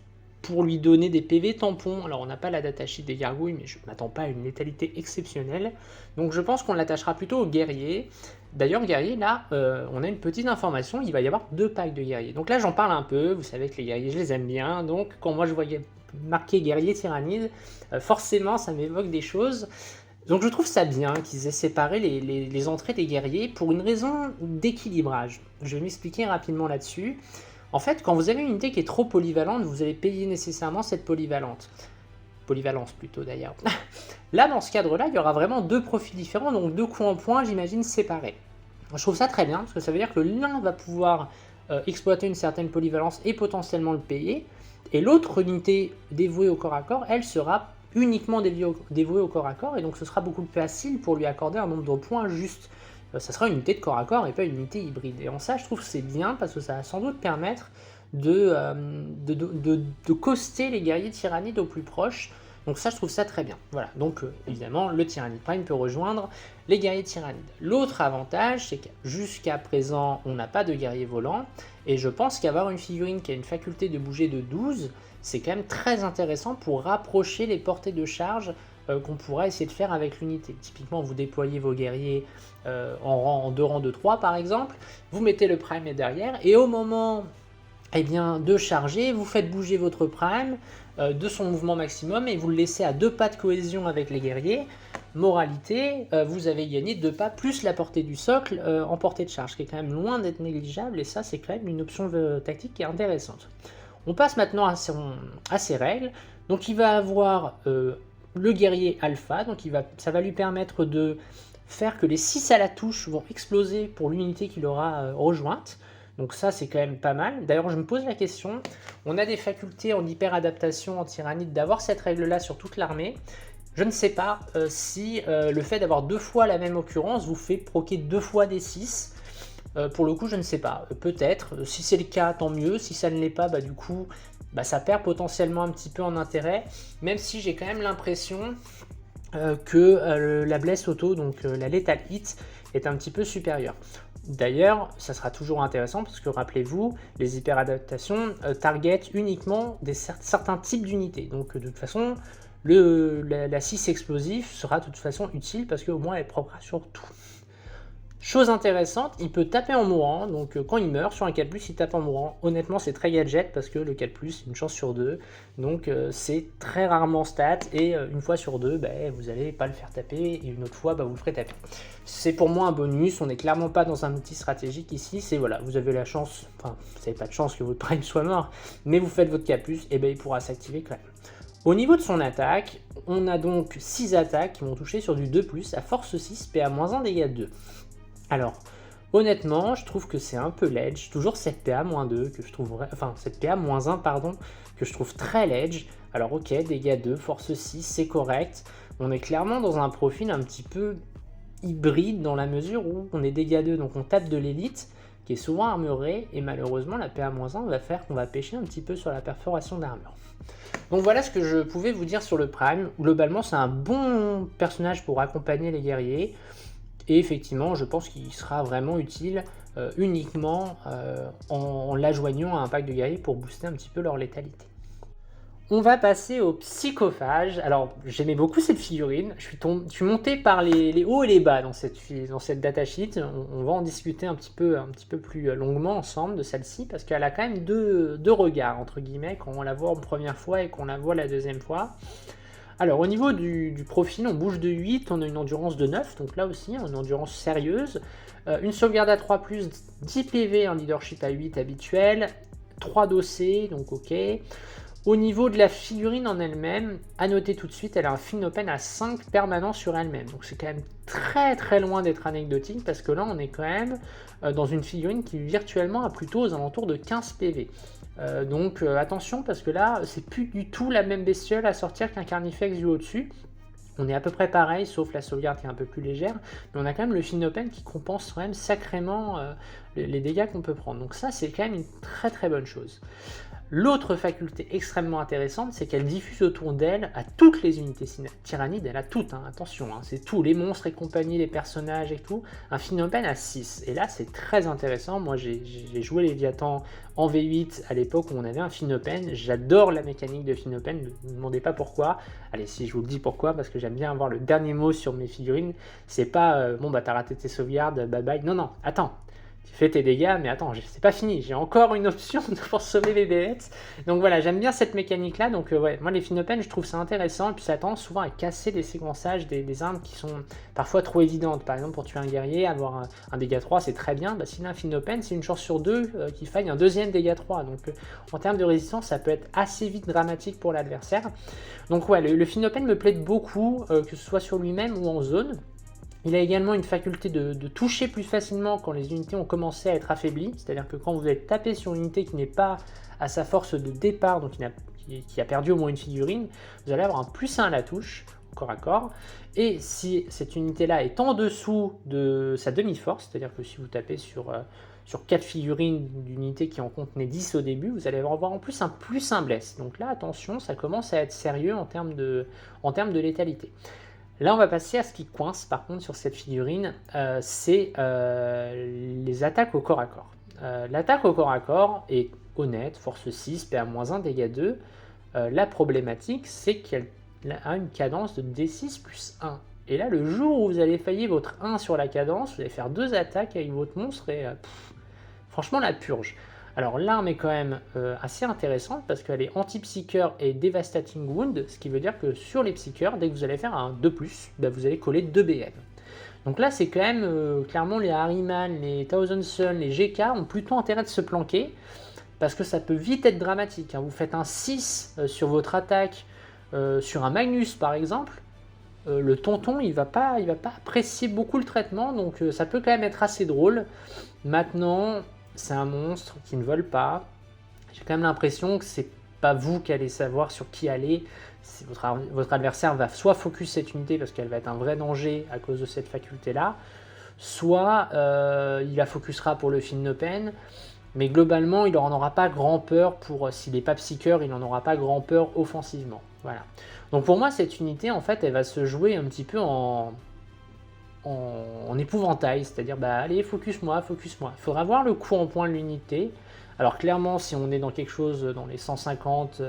pour lui donner des PV tampons. Alors on n'a pas la datasheet des gargouilles, mais je ne m'attends pas à une létalité exceptionnelle. Donc je pense qu'on l'attachera plutôt au guerrier. D'ailleurs guerrier, là, on a une petite information, il va y avoir 2 packs de guerriers. Donc là j'en parle un peu, vous savez que les guerriers je les aime bien, donc quand moi je voyais marqué guerrier tyrannide, forcément ça m'évoque des choses. Donc je trouve ça bien qu'ils aient séparé les entrées des guerriers pour une raison d'équilibrage. Je vais m'expliquer rapidement là-dessus. En fait, quand vous avez une unité qui est trop polyvalente, vous allez payer nécessairement cette polyvalence plutôt d'ailleurs. Là, dans ce cadre-là, il y aura vraiment 2 profils différents, donc 2 coups en point, j'imagine, séparés. Je trouve ça très bien, parce que ça veut dire que l'un va pouvoir exploiter une certaine polyvalence et potentiellement le payer, et l'autre unité dévouée au corps à corps, elle sera uniquement dévouée au corps à corps, et donc ce sera beaucoup plus facile pour lui accorder un nombre de points juste. Ça sera une unité de corps à corps et pas une unité hybride. Et en ça, je trouve que c'est bien, parce que ça va sans doute permettre de coaster les guerriers tyrannides au plus proche. Donc ça, je trouve ça très bien. Voilà, donc évidemment, le Tyrannide Prime peut rejoindre les guerriers tyrannides. L'autre avantage, c'est que jusqu'à présent, on n'a pas de guerrier volant, et je pense qu'avoir une figurine qui a une faculté de bouger de 12, c'est quand même très intéressant pour rapprocher les portées de charge qu'on pourra essayer de faire avec l'unité. Typiquement, vous déployez vos guerriers en 2 rangs de 3 par exemple, vous mettez le Prime derrière, et au moment de charger, vous faites bouger votre Prime de son mouvement maximum et vous le laissez à 2 pas de cohésion avec les guerriers. Moralité, vous avez gagné 2 pas plus la portée du socle en portée de charge, qui est quand même loin d'être négligeable, et ça c'est quand même une option tactique qui est intéressante. On passe maintenant à ses règles. Donc il va avoir le guerrier alpha, donc ça va lui permettre de faire que les 6 à la touche vont exploser pour l'unité qu'il aura rejointe. Donc ça c'est quand même pas mal. D'ailleurs je me pose la question, on a des facultés en hyper adaptation en tyrannide d'avoir cette règle là sur toute l'armée. Je ne sais pas si le fait d'avoir 2 fois la même occurrence vous fait proquer 2 fois des 6. Pour le coup je ne sais pas, peut-être, si c'est le cas tant mieux, si ça ne l'est pas, du coup ça perd potentiellement un petit peu en intérêt, même si j'ai quand même l'impression que la bless auto, donc la lethal hit, est un petit peu supérieure. D'ailleurs, ça sera toujours intéressant parce que rappelez-vous, les hyperadaptations targetent uniquement certains types d'unités. Donc de toute façon, la 6 explosif sera de toute façon utile parce qu'au moins elle est propre sur tout. Chose intéressante, il peut taper en mourant, donc quand il meurt sur un 4+, il tape en mourant. Honnêtement, c'est très gadget parce que le 4+, c'est une chance sur 2, donc c'est très rarement stat, et une fois sur 2, vous n'allez pas le faire taper, et une autre fois, vous le ferez taper. C'est pour moi un bonus, on n'est clairement pas dans un outil stratégique ici, c'est voilà, vous avez la chance, enfin, vous n'avez pas de chance que votre prime soit mort, mais vous faites votre 4+, et il pourra s'activer quand même. Au niveau de son attaque, on a donc 6 attaques qui vont toucher sur du 2+, à force 6, PA-1, dégâts 2. Alors, honnêtement, je trouve que c'est un peu ledge, toujours cette PA-2 que je trouve, cette PA-1 pardon, que je trouve très ledge. Alors ok, dégâts 2, force 6, c'est correct. On est clairement dans un profil un petit peu hybride dans la mesure où on est dégâts 2, donc on tape de l'élite, qui est souvent armurée, et malheureusement la PA-1 va faire qu'on va pêcher un petit peu sur la perforation d'armure. Donc voilà ce que je pouvais vous dire sur le Prime. Globalement, c'est un bon personnage pour accompagner les guerriers. Et effectivement, je pense qu'il sera vraiment utile uniquement en l'adjoignant à un pack de guerriers pour booster un petit peu leur létalité. On va passer au psychophage. Alors, j'aimais beaucoup cette figurine. Je suis monté par les hauts et les bas dans cette datasheet. On va en discuter un petit peu plus longuement ensemble de celle-ci, parce qu'elle a quand même deux regards, entre guillemets, quand on la voit en première fois et qu'on la voit la deuxième fois. Alors au niveau du profil, on bouge de 8, on a une endurance de 9, donc là aussi une endurance sérieuse, une sauvegarde à 3+, 10 PV, un leadership à 8 habituel, 3 d'OC, donc ok. Au niveau de la figurine en elle-même, à noter tout de suite, elle a un fin open à 5 permanent sur elle-même, donc c'est quand même très très loin d'être anecdotique, parce que là on est quand même dans une figurine qui virtuellement a plutôt aux alentours de 15 PV. Donc attention, parce que là c'est plus du tout la même bestiole à sortir qu'un Carnifex du au-dessus. On est à peu près pareil, sauf la sauvegarde qui est un peu plus légère, mais on a quand même le fin open qui compense quand même sacrément les dégâts qu'on peut prendre. Donc ça, c'est quand même une très très bonne chose. L'autre faculté extrêmement intéressante, c'est qu'elle diffuse autour d'elle à toutes les unités tyrannides, elle a toutes, hein, attention, hein, c'est tout, les monstres et compagnie, les personnages et tout, un Finnopen à 6. Et là, c'est très intéressant. Moi, j'ai joué Léviathan en V8 à l'époque où on avait un Finnopen. J'adore la mécanique de Finnopen, ne me demandez pas pourquoi. Allez, si je vous le dis pourquoi, parce que j'aime bien avoir le dernier mot sur mes figurines. C'est pas, bon bah t'as raté tes sauvegardes, bye bye. Non, non, attends. Tu fais tes dégâts, mais attends, c'est pas fini, j'ai encore une option pour sauver les bêtes. Donc voilà, j'aime bien cette mécanique-là. Donc ouais, moi les Finnopen, je trouve ça intéressant. Et puis ça a tendance souvent à casser des séquençages des armes qui sont parfois trop évidentes. Par exemple, pour tuer un guerrier, avoir un dégât 3, c'est très bien. Bah, s'il a un Finnopen, c'est une chance sur deux qu'il faille un deuxième dégât 3. Donc en termes de résistance, ça peut être assez vite dramatique pour l'adversaire. Donc ouais, le Finnopen me plaît beaucoup, que ce soit sur lui-même ou en zone. Il a également une faculté de toucher plus facilement quand les unités ont commencé à être affaiblies, c'est-à-dire que quand vous allez taper sur une unité qui n'est pas à sa force de départ, donc qui a perdu au moins une figurine, vous allez avoir un +1 à la touche, corps à corps, et si cette unité-là est en dessous de sa demi-force, c'est-à-dire que si vous tapez sur 4 figurines d'unité qui en contenait 10 au début, vous allez avoir en plus un +1 bless. Donc là, attention, ça commence à être sérieux en termes de létalité. Là, on va passer à ce qui coince, par contre, sur cette figurine, c'est les attaques au corps à corps. L'attaque au corps à corps est honnête, force 6, PA-1, dégâts 2. La problématique, c'est qu'elle a une cadence de D6 plus 1. Et là, le jour où vous allez faillir votre 1 sur la cadence, vous allez faire 2 attaques avec votre monstre et franchement, la purge. Alors l'arme est quand même assez intéressante parce qu'elle est anti-psycheur et devastating wound, ce qui veut dire que sur les psycheurs, dès que vous allez faire un 2+, bah, vous allez coller 2 BM. Donc là c'est quand même, clairement les Harryman, les Thousand Sun, les GK ont plutôt intérêt de se planquer parce que ça peut vite être dramatique, hein. Vous faites un 6 sur votre attaque, sur un Magnus par exemple, le tonton il va pas apprécier beaucoup le traitement, donc ça peut quand même être assez drôle. Maintenant, c'est un monstre qui ne vole pas. J'ai quand même l'impression que c'est pas vous qui allez savoir sur qui aller. Votre adversaire va soit focus cette unité parce qu'elle va être un vrai danger à cause de cette faculté-là, soit il la focusera pour le Finnopen, mais globalement il n'en aura pas grand peur pour, s'il n'est pas psycheur, il n'en aura pas grand peur offensivement. Voilà. Donc pour moi cette unité en fait elle va se jouer un petit peu en épouvantail, c'est-à-dire bah allez focus-moi. Il faudra voir le coût en points de l'unité. Alors clairement si on est dans quelque chose dans les 150,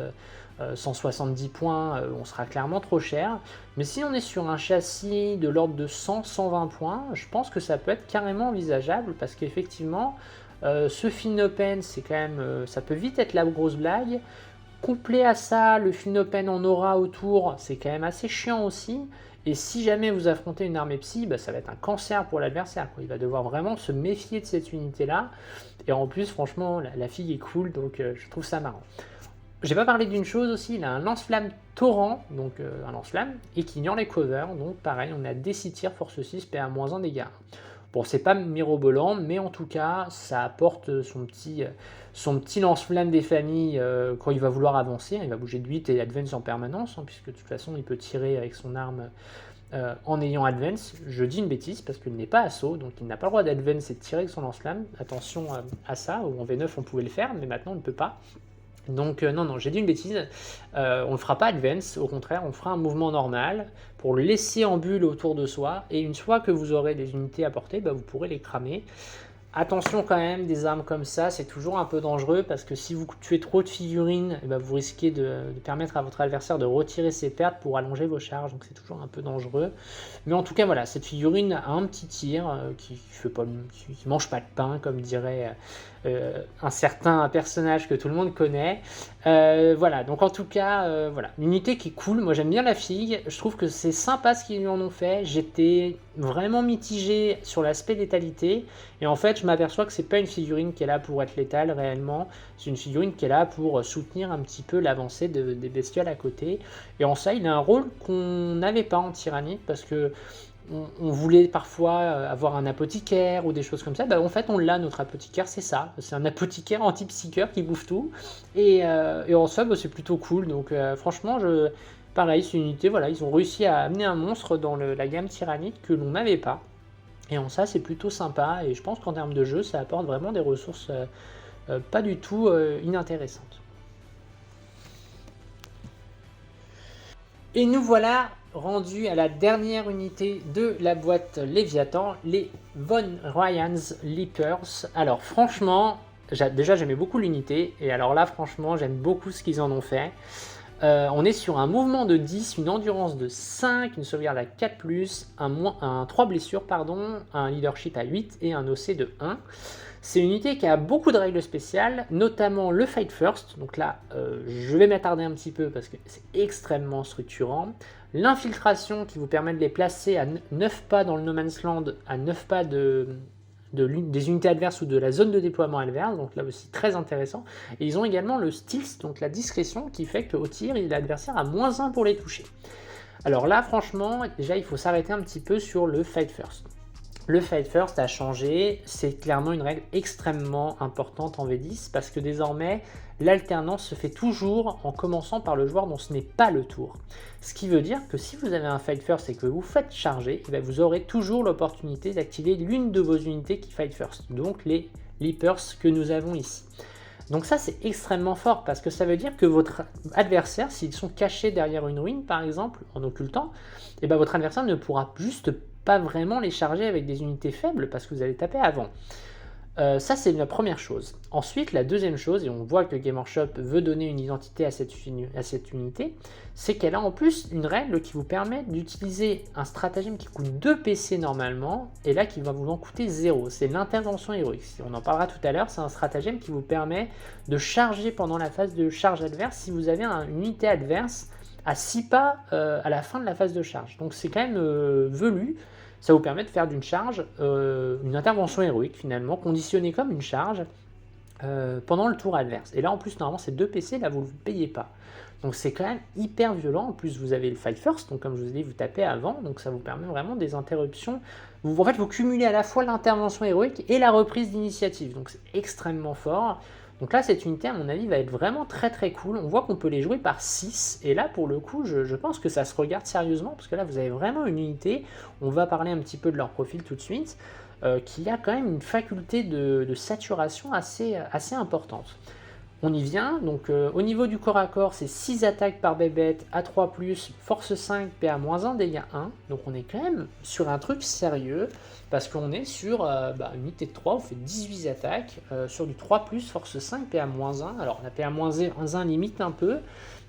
170 points, on sera clairement trop cher. Mais si on est sur un châssis de l'ordre de 100-120 points, je pense que ça peut être carrément envisageable parce qu'effectivement ce Finnopen c'est quand même, ça peut vite être la grosse blague. Couplé à ça, le Finnopen en aura autour, c'est quand même assez chiant aussi. Et si jamais vous affrontez une armée psy, bah, ça va être un cancer pour l'adversaire. Il va devoir vraiment se méfier de cette unité-là. Et en plus, franchement, la fille est cool, donc je trouve ça marrant. J'ai pas parlé d'une chose aussi, il a un lance-flamme torrent, donc un lance-flamme, et qui ignore les covers. Donc pareil, on a D6 tirs, force 6, PA-1 dégâts. Bon, c'est pas mirobolant, mais en tout cas, ça apporte son petit lance-flamme des familles quand il va vouloir avancer. Il va bouger de 8 et advance en permanence, hein, puisque de toute façon, il peut tirer avec son arme en ayant advance. Je dis une bêtise, parce qu'il n'est pas assaut, donc il n'a pas le droit d'advance et de tirer avec son lance-flamme. Attention à ça, ou en V9 on pouvait le faire, mais maintenant on ne peut pas. Donc non, j'ai dit une bêtise, on ne fera pas advance, au contraire, on fera un mouvement normal pour le laisser en bulle autour de soi, et une fois que vous aurez des unités à portée, bah, vous pourrez les cramer. Attention quand même, des armes comme ça, c'est toujours un peu dangereux, parce que si vous tuez trop de figurines, bah, vous risquez de permettre à votre adversaire de retirer ses pertes pour allonger vos charges, donc c'est toujours un peu dangereux. Mais en tout cas, voilà, cette figurine a un petit tir qui mange pas de pain, comme dirait un certain personnage que tout le monde connaît. Voilà, donc en tout cas, voilà, une unité qui est cool. Moi j'aime bien la fille, je trouve que c'est sympa ce qu'ils lui en ont fait. J'étais vraiment mitigé sur l'aspect létalité, et en fait je m'aperçois que c'est pas une figurine qui est là pour être létale réellement, c'est une figurine qui est là pour soutenir un petit peu l'avancée des bestioles à côté. Et en ça, il a un rôle qu'on n'avait pas en Tyrannide, parce que on voulait parfois avoir un apothicaire ou des choses comme ça. Bah, en fait, on l'a, notre apothicaire, c'est ça. C'est un apothicaire anti-psycheur qui bouffe tout. Et en soi, bah, c'est plutôt cool. Donc franchement, pareil, c'est une unité, voilà, ils ont réussi à amener un monstre dans la gamme Tyrannide que l'on n'avait pas. Et en ça, c'est plutôt sympa, et je pense qu'en termes de jeu, ça apporte vraiment des ressources pas du tout inintéressantes. Et nous voilà rendus à la dernière unité de la boîte Léviathan, les Von Ryan's Leapers. Alors franchement, déjà j'aimais beaucoup l'unité, et alors là franchement j'aime beaucoup ce qu'ils en ont fait. On est sur un mouvement de 10, une endurance de 5, une sauvegarde à 4+, un 3 blessures, un leadership à 8 et un OC de 1. C'est une unité qui a beaucoup de règles spéciales, notamment le Fight First. Donc là, je vais m'attarder un petit peu parce que c'est extrêmement structurant. L'infiltration qui vous permet de les placer à 9 pas dans le No Man's Land, à 9 pas des unités adverses ou de la zone de déploiement adverse, donc là aussi très intéressant. Et ils ont également le Stealth, donc la discrétion, qui fait qu'au tir, l'adversaire a -1 pour les toucher. Alors là, franchement, déjà il faut s'arrêter un petit peu sur le Fight First. Le Fight First a changé, c'est clairement une règle extrêmement importante en V10 parce que désormais l'alternance se fait toujours en commençant par le joueur dont ce n'est pas le tour. Ce qui veut dire que si vous avez un Fight First et que vous faites charger, vous aurez toujours l'opportunité d'activer l'une de vos unités qui Fight First, donc les Leapers que nous avons ici. Donc ça c'est extrêmement fort parce que ça veut dire que votre adversaire, s'ils sont cachés derrière une ruine par exemple, en occultant, votre adversaire ne pourra juste pas vraiment les charger avec des unités faibles parce que vous allez taper avant. Ça c'est la première chose. Ensuite la deuxième chose, et on voit que le Game Workshop veut donner une identité à cette unité, c'est qu'elle a en plus une règle qui vous permet d'utiliser un stratagème qui coûte 2 PC normalement, et là qui va vous en coûter 0, c'est l'intervention héroïque. On en parlera tout à l'heure, c'est un stratagème qui vous permet de charger pendant la phase de charge adverse si vous avez une unité adverse à 6 pas à la fin de la phase de charge. Donc c'est quand même velu. Ça vous permet de faire d'une charge une intervention héroïque finalement, conditionnée comme une charge pendant le tour adverse. Et là en plus normalement c'est 2 PC, là vous ne le payez pas. Donc c'est quand même hyper violent. En plus vous avez le Fight First, donc comme je vous ai dit vous tapez avant, donc ça vous permet vraiment des interruptions. En fait vous cumulez à la fois l'intervention héroïque et la reprise d'initiative, donc c'est extrêmement fort. Donc là, cette unité, à mon avis, va être vraiment très très cool. On voit qu'on peut les jouer par 6. Et là, pour le coup, je pense que ça se regarde sérieusement. Parce que là, vous avez vraiment une unité. On va parler un petit peu de leur profil tout de suite. Qui a quand même une faculté de saturation assez importante. On y vient. Donc au niveau du corps à corps, c'est 6 attaques par bébête à 3+, force 5, PA-1, dégâts 1. Donc on est quand même sur un truc sérieux. Parce qu'on est sur une unité de 3, on fait 18 attaques, sur du 3+, force 5, PA-1. Alors la PA-1 limite un peu,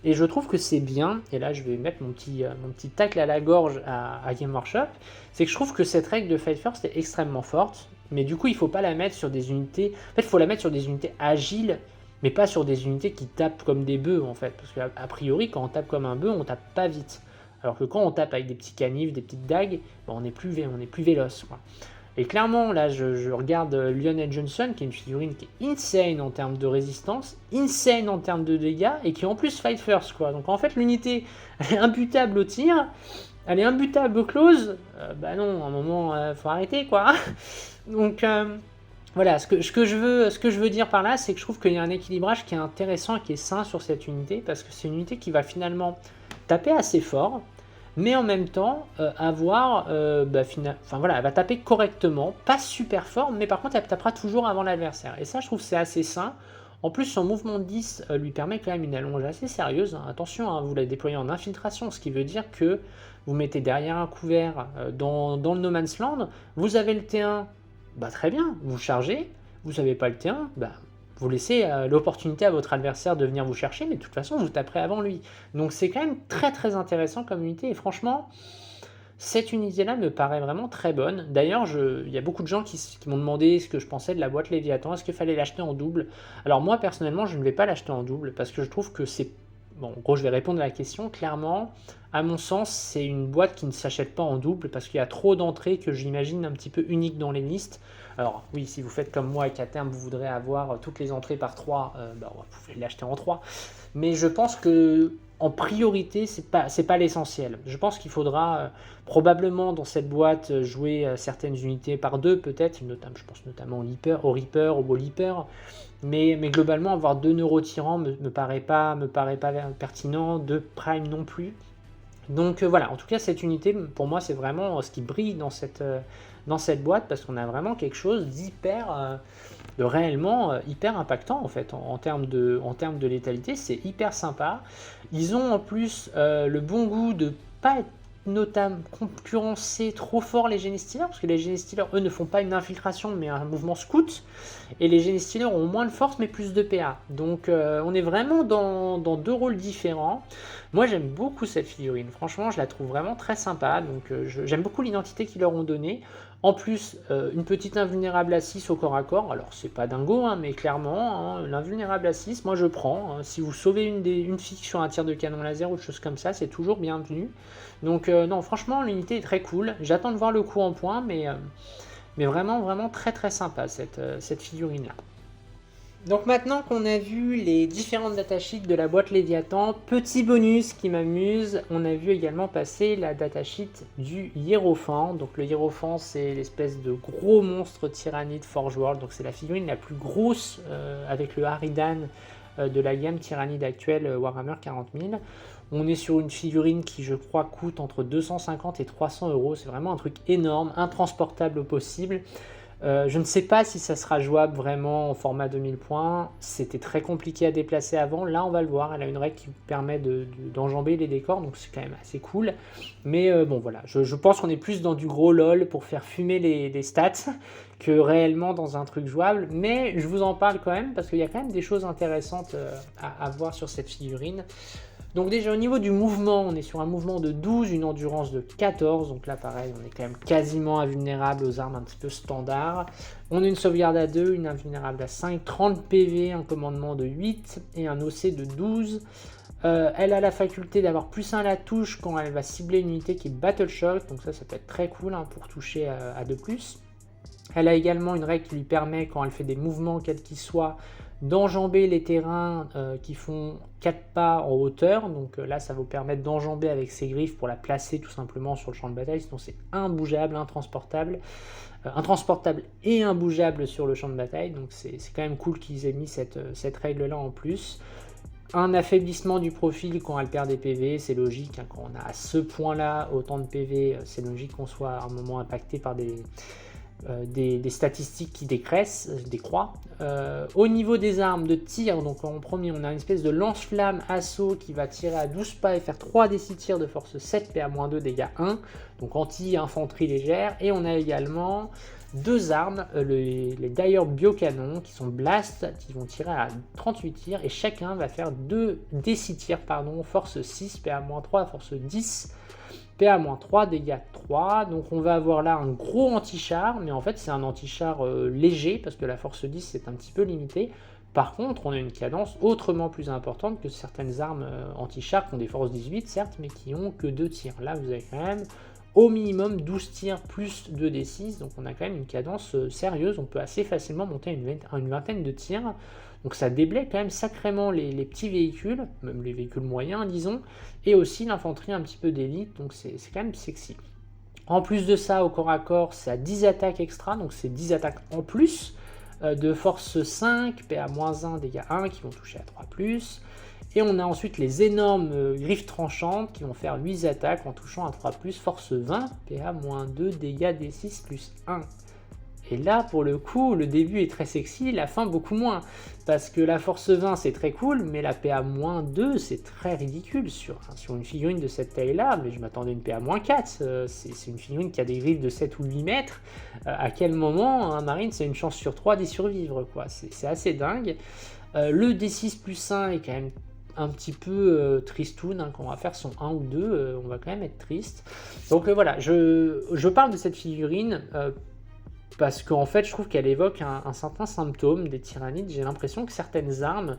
et je trouve que c'est bien, et là je vais mettre mon petit tacle à la gorge à Game Workshop, c'est que je trouve que cette règle de Fight First est extrêmement forte, mais du coup il ne faut pas la mettre sur des unités, en fait il faut la mettre sur des unités agiles, mais pas sur des unités qui tapent comme des bœufs en fait, parce qu'a priori quand on tape comme un bœuf, on tape pas vite. Alors que quand on tape avec des petits canifs, des petites dagues, on est plus véloce, quoi. Et clairement, là, je regarde Lionel Johnson, qui est une figurine qui est insane en termes de résistance, insane en termes de dégâts, et qui en plus fight first, quoi. Donc en fait, l'unité, elle est imbutable au tir, elle est imbutable au close. Non, à un moment, faut arrêter, quoi. Donc voilà, ce que je veux dire par là, c'est que je trouve qu'il y a un équilibrage qui est intéressant et qui est sain sur cette unité, parce que c'est une unité qui va finalement taper assez fort, mais en même temps elle va taper correctement, pas super fort, mais par contre elle tapera toujours avant l'adversaire. Et ça, je trouve que c'est assez sain. En plus, son mouvement de 10 lui permet quand même une allonge assez sérieuse. Attention, vous la déployez en infiltration, ce qui veut dire que vous mettez derrière un couvert dans le No Man's Land, vous avez le T1, très bien, vous chargez, vous n'avez pas le T1, vous laissez l'opportunité à votre adversaire de venir vous chercher, mais de toute façon, vous taperez avant lui. Donc c'est quand même très très intéressant comme unité, et franchement, cette unité-là me paraît vraiment très bonne. D'ailleurs, il y a beaucoup de gens qui m'ont demandé ce que je pensais de la boîte Léviathan, est-ce qu'il fallait l'acheter en double? Alors moi, personnellement, je ne vais pas l'acheter en double, parce que je trouve que c'est... Bon, en gros, je vais répondre à la question. Clairement, à mon sens, c'est une boîte qui ne s'achète pas en double, parce qu'il y a trop d'entrées que j'imagine un petit peu uniques dans les listes. Alors oui, si vous faites comme moi et qu'à terme vous voudrez avoir toutes les entrées par 3, vous pouvez l'acheter en 3. Mais je pense que en priorité, c'est pas l'essentiel. Je pense qu'il faudra probablement dans cette boîte jouer certaines unités par 2 peut-être, je pense notamment au Reaper, au Leaper. Mais globalement, avoir 2 neurotyrans me paraît pas pertinent, 2 Prime non plus. Donc voilà, en tout cas cette unité, pour moi, c'est vraiment ce qui brille dans dans cette boîte parce qu'on a vraiment quelque chose d'hyper, de réellement hyper impactant en fait en termes de létalité. C'est hyper sympa. Ils ont en plus le bon goût de pas être notamment concurrencer trop fort les Genestealers, parce que les Genestealers, eux, ne font pas une infiltration, mais un mouvement scout, et les Genestealers ont moins de force, mais plus de PA. Donc on est vraiment dans deux rôles différents. Moi, j'aime beaucoup cette figurine. Franchement, je la trouve vraiment très sympa. Donc j'aime beaucoup l'identité qu'ils leur ont donnée. En plus, une petite invulnérable à 6 au corps à corps. Alors, c'est pas dingo, hein, mais clairement, hein, l'invulnérable à 6, moi je prends. Hein. Si vous sauvez une fille sur un tir de canon laser ou autre chose comme ça, c'est toujours bienvenu. Donc, non, franchement, l'unité est très cool. J'attends de voir le coup en point, mais vraiment, vraiment très très sympa cette figurine-là. Donc maintenant qu'on a vu les différentes datasheets de la boîte Léviathan, petit bonus qui m'amuse, on a vu également passer la datasheet du Hiérophant. Donc le Hiérophant, c'est l'espèce de gros monstre tyrannide Forge World, donc c'est la figurine la plus grosse avec le Harridan de la gamme tyrannide actuelle Warhammer 40 000. On est sur une figurine qui, je crois, coûte entre 250 et 300 euros. C'est vraiment un truc énorme, intransportable au possible. Je ne sais pas si ça sera jouable vraiment en format 2000 points. C'était très compliqué à déplacer avant. Là, on va le voir. Elle a une règle qui vous permet d'enjamber les décors, donc c'est quand même assez cool. Mais bon, voilà. Je pense qu'on est plus dans du gros LOL pour faire fumer les stats que réellement dans un truc jouable. Mais je vous en parle quand même parce qu'il y a quand même des choses intéressantes à voir sur cette figurine. Donc déjà au niveau du mouvement, on est sur un mouvement de 12, une endurance de 14, donc là pareil, on est quand même quasiment invulnérable aux armes un petit peu standard. On a une sauvegarde à 2, une invulnérable à 5, 30 PV, un commandement de 8 et un OC de 12. Elle a la faculté d'avoir plus 1 à la touche quand elle va cibler une unité qui est Battle Shock, donc ça peut être très cool hein, pour toucher à 2+. Elle a également une règle qui lui permet, quand elle fait des mouvements quels qu'ils soient, d'enjamber les terrains qui font 4 pas en hauteur. Donc là, ça va vous permettre d'enjamber avec ses griffes pour la placer tout simplement sur le champ de bataille. Sinon, c'est imbougeable, intransportable. Intransportable et imbougeable sur le champ de bataille. Donc c'est quand même cool qu'ils aient mis cette règle-là en plus. Un affaiblissement du profil quand elle perd des PV, c'est logique. Hein, quand on a à ce point-là autant de PV, c'est logique qu'on soit à un moment impacté par des statistiques qui décroît. Au niveau des armes de tir, donc en premier on a une espèce de lance-flamme assaut qui va tirer à 12 pas et faire 3 des 6 tirs de force 7, PA-2, dégâts 1, donc anti-infanterie légère. Et on a également deux armes, les Dire Biocanons qui sont blast, qui vont tirer à 38 tirs et chacun va faire 2 des 6 tirs, force 6, PA-3, force 10, PA-3, dégâts 3. Donc on va avoir là un gros anti-char, mais en fait c'est un anti-char léger parce que la force 10 c'est un petit peu limité. Par contre, on a une cadence autrement plus importante que certaines armes anti-char qui ont des forces 18 certes, mais qui ont que 2 tirs. Là vous avez quand même au minimum 12 tirs plus 2d6, donc on a quand même une cadence sérieuse. On peut assez facilement monter une vingtaine de tirs. Donc ça déblaye quand même sacrément les petits véhicules, même les véhicules moyens disons, et aussi l'infanterie un petit peu d'élite, donc c'est quand même sexy. En plus de ça, au corps à corps, c'est à 10 attaques extra, donc c'est 10 attaques en plus, de force 5, PA-1, dégâts 1, qui vont toucher à 3+. Et on a ensuite les énormes griffes tranchantes qui vont faire 8 attaques en touchant à 3+, force 20, PA-2, dégâts D6 plus 1. Et là, pour le coup, le début est très sexy, la fin beaucoup moins. Parce que la force 20, c'est très cool, mais la PA-2, c'est très ridicule sur une figurine de cette taille-là. Mais je m'attendais à une PA-4. C'est une figurine qui a des griffes de 7 ou 8 mètres. À quel moment un marine, c'est une chance sur 3 d'y survivre, quoi. C'est assez dingue. Le D6 plus 1 est quand même un petit peu tristoun, hein, quand on va faire son 1 ou 2, on va quand même être triste. Donc voilà, je parle de cette figurine parce qu'en fait je trouve qu'elle évoque un certain symptôme des tyrannides. J'ai l'impression que certaines armes,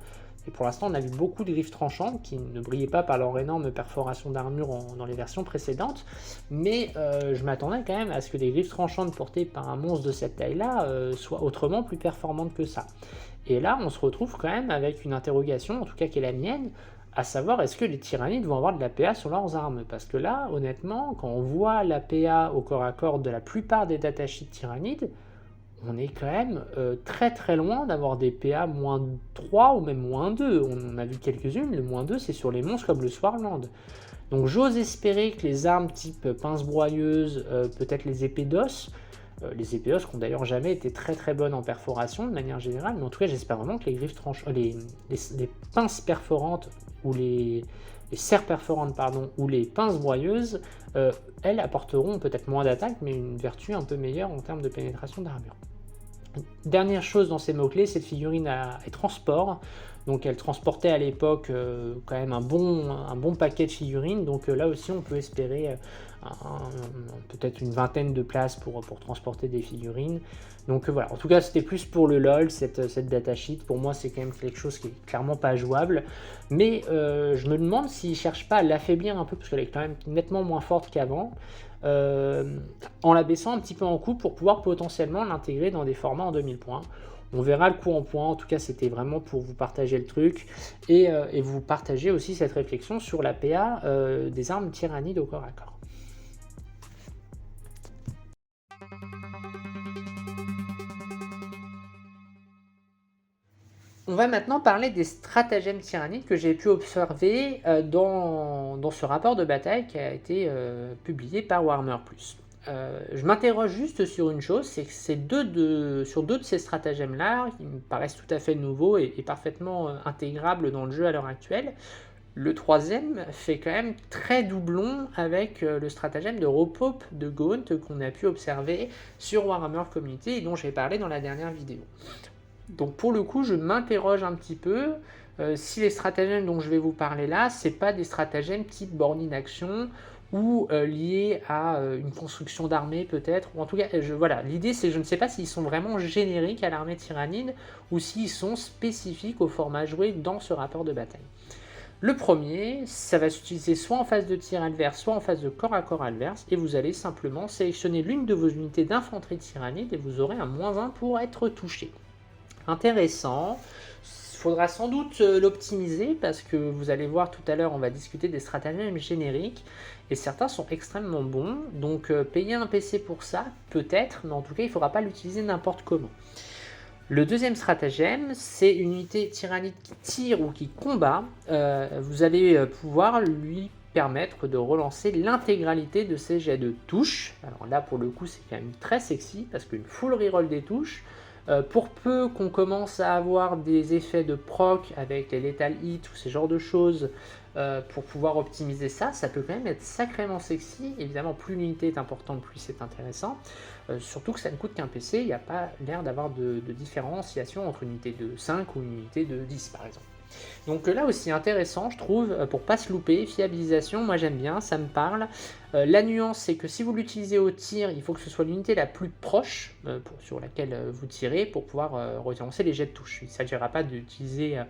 et pour l'instant on a vu beaucoup de griffes tranchantes qui ne brillaient pas par leur énorme perforation d'armure dans les versions précédentes, mais je m'attendais quand même à ce que des griffes tranchantes portées par un monstre de cette taille-là soient autrement plus performantes que ça. Et là, on se retrouve quand même avec une interrogation, en tout cas qui est la mienne, à savoir est-ce que les tyrannides vont avoir de la PA sur leurs armes? Parce que là, honnêtement, quand on voit la PA au corps à corps de la plupart des datasheets tyrannides, on est quand même très très loin d'avoir des PA -3 ou même -2. On en a vu quelques-unes, le -2 c'est sur les monstres comme le Swarmland. Donc j'ose espérer que les armes type pince broyeuse, peut-être les épées d'os, les épéos qui ont d'ailleurs jamais été très très bonnes en perforation de manière générale, mais en tout cas j'espère vraiment que les griffes les pinces perforantes ou les serres perforantes pardon, ou les pinces broyeuses, elles apporteront peut-être moins d'attaque, mais une vertu un peu meilleure en termes de pénétration d'armure. Dernière chose dans ces mots-clés, cette figurine est transport. Donc elle transportait à l'époque quand même un bon paquet de figurines. Donc là aussi on peut espérer peut-être une vingtaine de places pour transporter des figurines. Donc voilà, en tout cas c'était plus pour le LOL cette datasheet. Pour moi c'est quand même quelque chose qui est clairement pas jouable. Mais je me demande s'ils ne cherchent pas à l'affaiblir un peu, parce qu'elle est quand même nettement moins forte qu'avant. En la baissant un petit peu en coût pour pouvoir potentiellement l'intégrer dans des formats en 2000 points. On verra le coup en point. En tout cas c'était vraiment pour vous partager le truc et vous partager aussi cette réflexion sur la PA des armes tyrannides au corps à corps. On va maintenant parler des stratagèmes tyrannides que j'ai pu observer dans ce rapport de bataille qui a été publié par Warhammer+. Je m'interroge juste sur une chose, c'est que sur deux de ces stratagèmes-là, qui me paraissent tout à fait nouveaux et parfaitement intégrables dans le jeu à l'heure actuelle, le troisième fait quand même très doublon avec le stratagème de Ropope de Gaunt qu'on a pu observer sur Warhammer Community et dont j'ai parlé dans la dernière vidéo. Donc pour le coup, je m'interroge un petit peu si les stratagèmes dont je vais vous parler là, c'est pas des stratagèmes type borne in action ou liés à une construction d'armée peut-être, ou en tout cas, voilà, l'idée c'est que je ne sais pas s'ils sont vraiment génériques à l'armée tyrannide ou s'ils sont spécifiques au format joué dans ce rapport de bataille. Le premier, ça va s'utiliser soit en phase de tir adverse, soit en phase de corps à corps adverse, et vous allez simplement sélectionner l'une de vos unités d'infanterie tyrannide et vous aurez un -1 pour être touché. Intéressant. Il faudra sans doute l'optimiser parce que vous allez voir tout à l'heure, on va discuter des stratagèmes génériques et certains sont extrêmement bons. Donc payer un PC pour ça, peut-être, mais en tout cas, il ne faudra pas l'utiliser n'importe comment. Le deuxième stratagème, c'est une unité tyrannide qui tire ou qui combat. Vous allez pouvoir lui permettre de relancer l'intégralité de ses jets de touche. Alors là, pour le coup, c'est quand même très sexy parce qu'une full reroll des touches, pour peu qu'on commence à avoir des effets de proc avec les lethal hits ou ces genres de choses pour pouvoir optimiser ça, ça peut quand même être sacrément sexy. Évidemment, plus l'unité est importante, plus c'est intéressant. Surtout que ça ne coûte qu'un PC, il n'y a pas l'air d'avoir de différenciation entre une unité de 5 ou une unité de 10 par exemple. Donc là aussi intéressant je trouve, pour pas se louper, fiabilisation, moi j'aime bien, ça me parle. La nuance c'est que si vous l'utilisez au tir, il faut que ce soit l'unité la plus proche sur laquelle vous tirez pour pouvoir relancer les jets de touche. Il ne s'agira pas d'utiliser,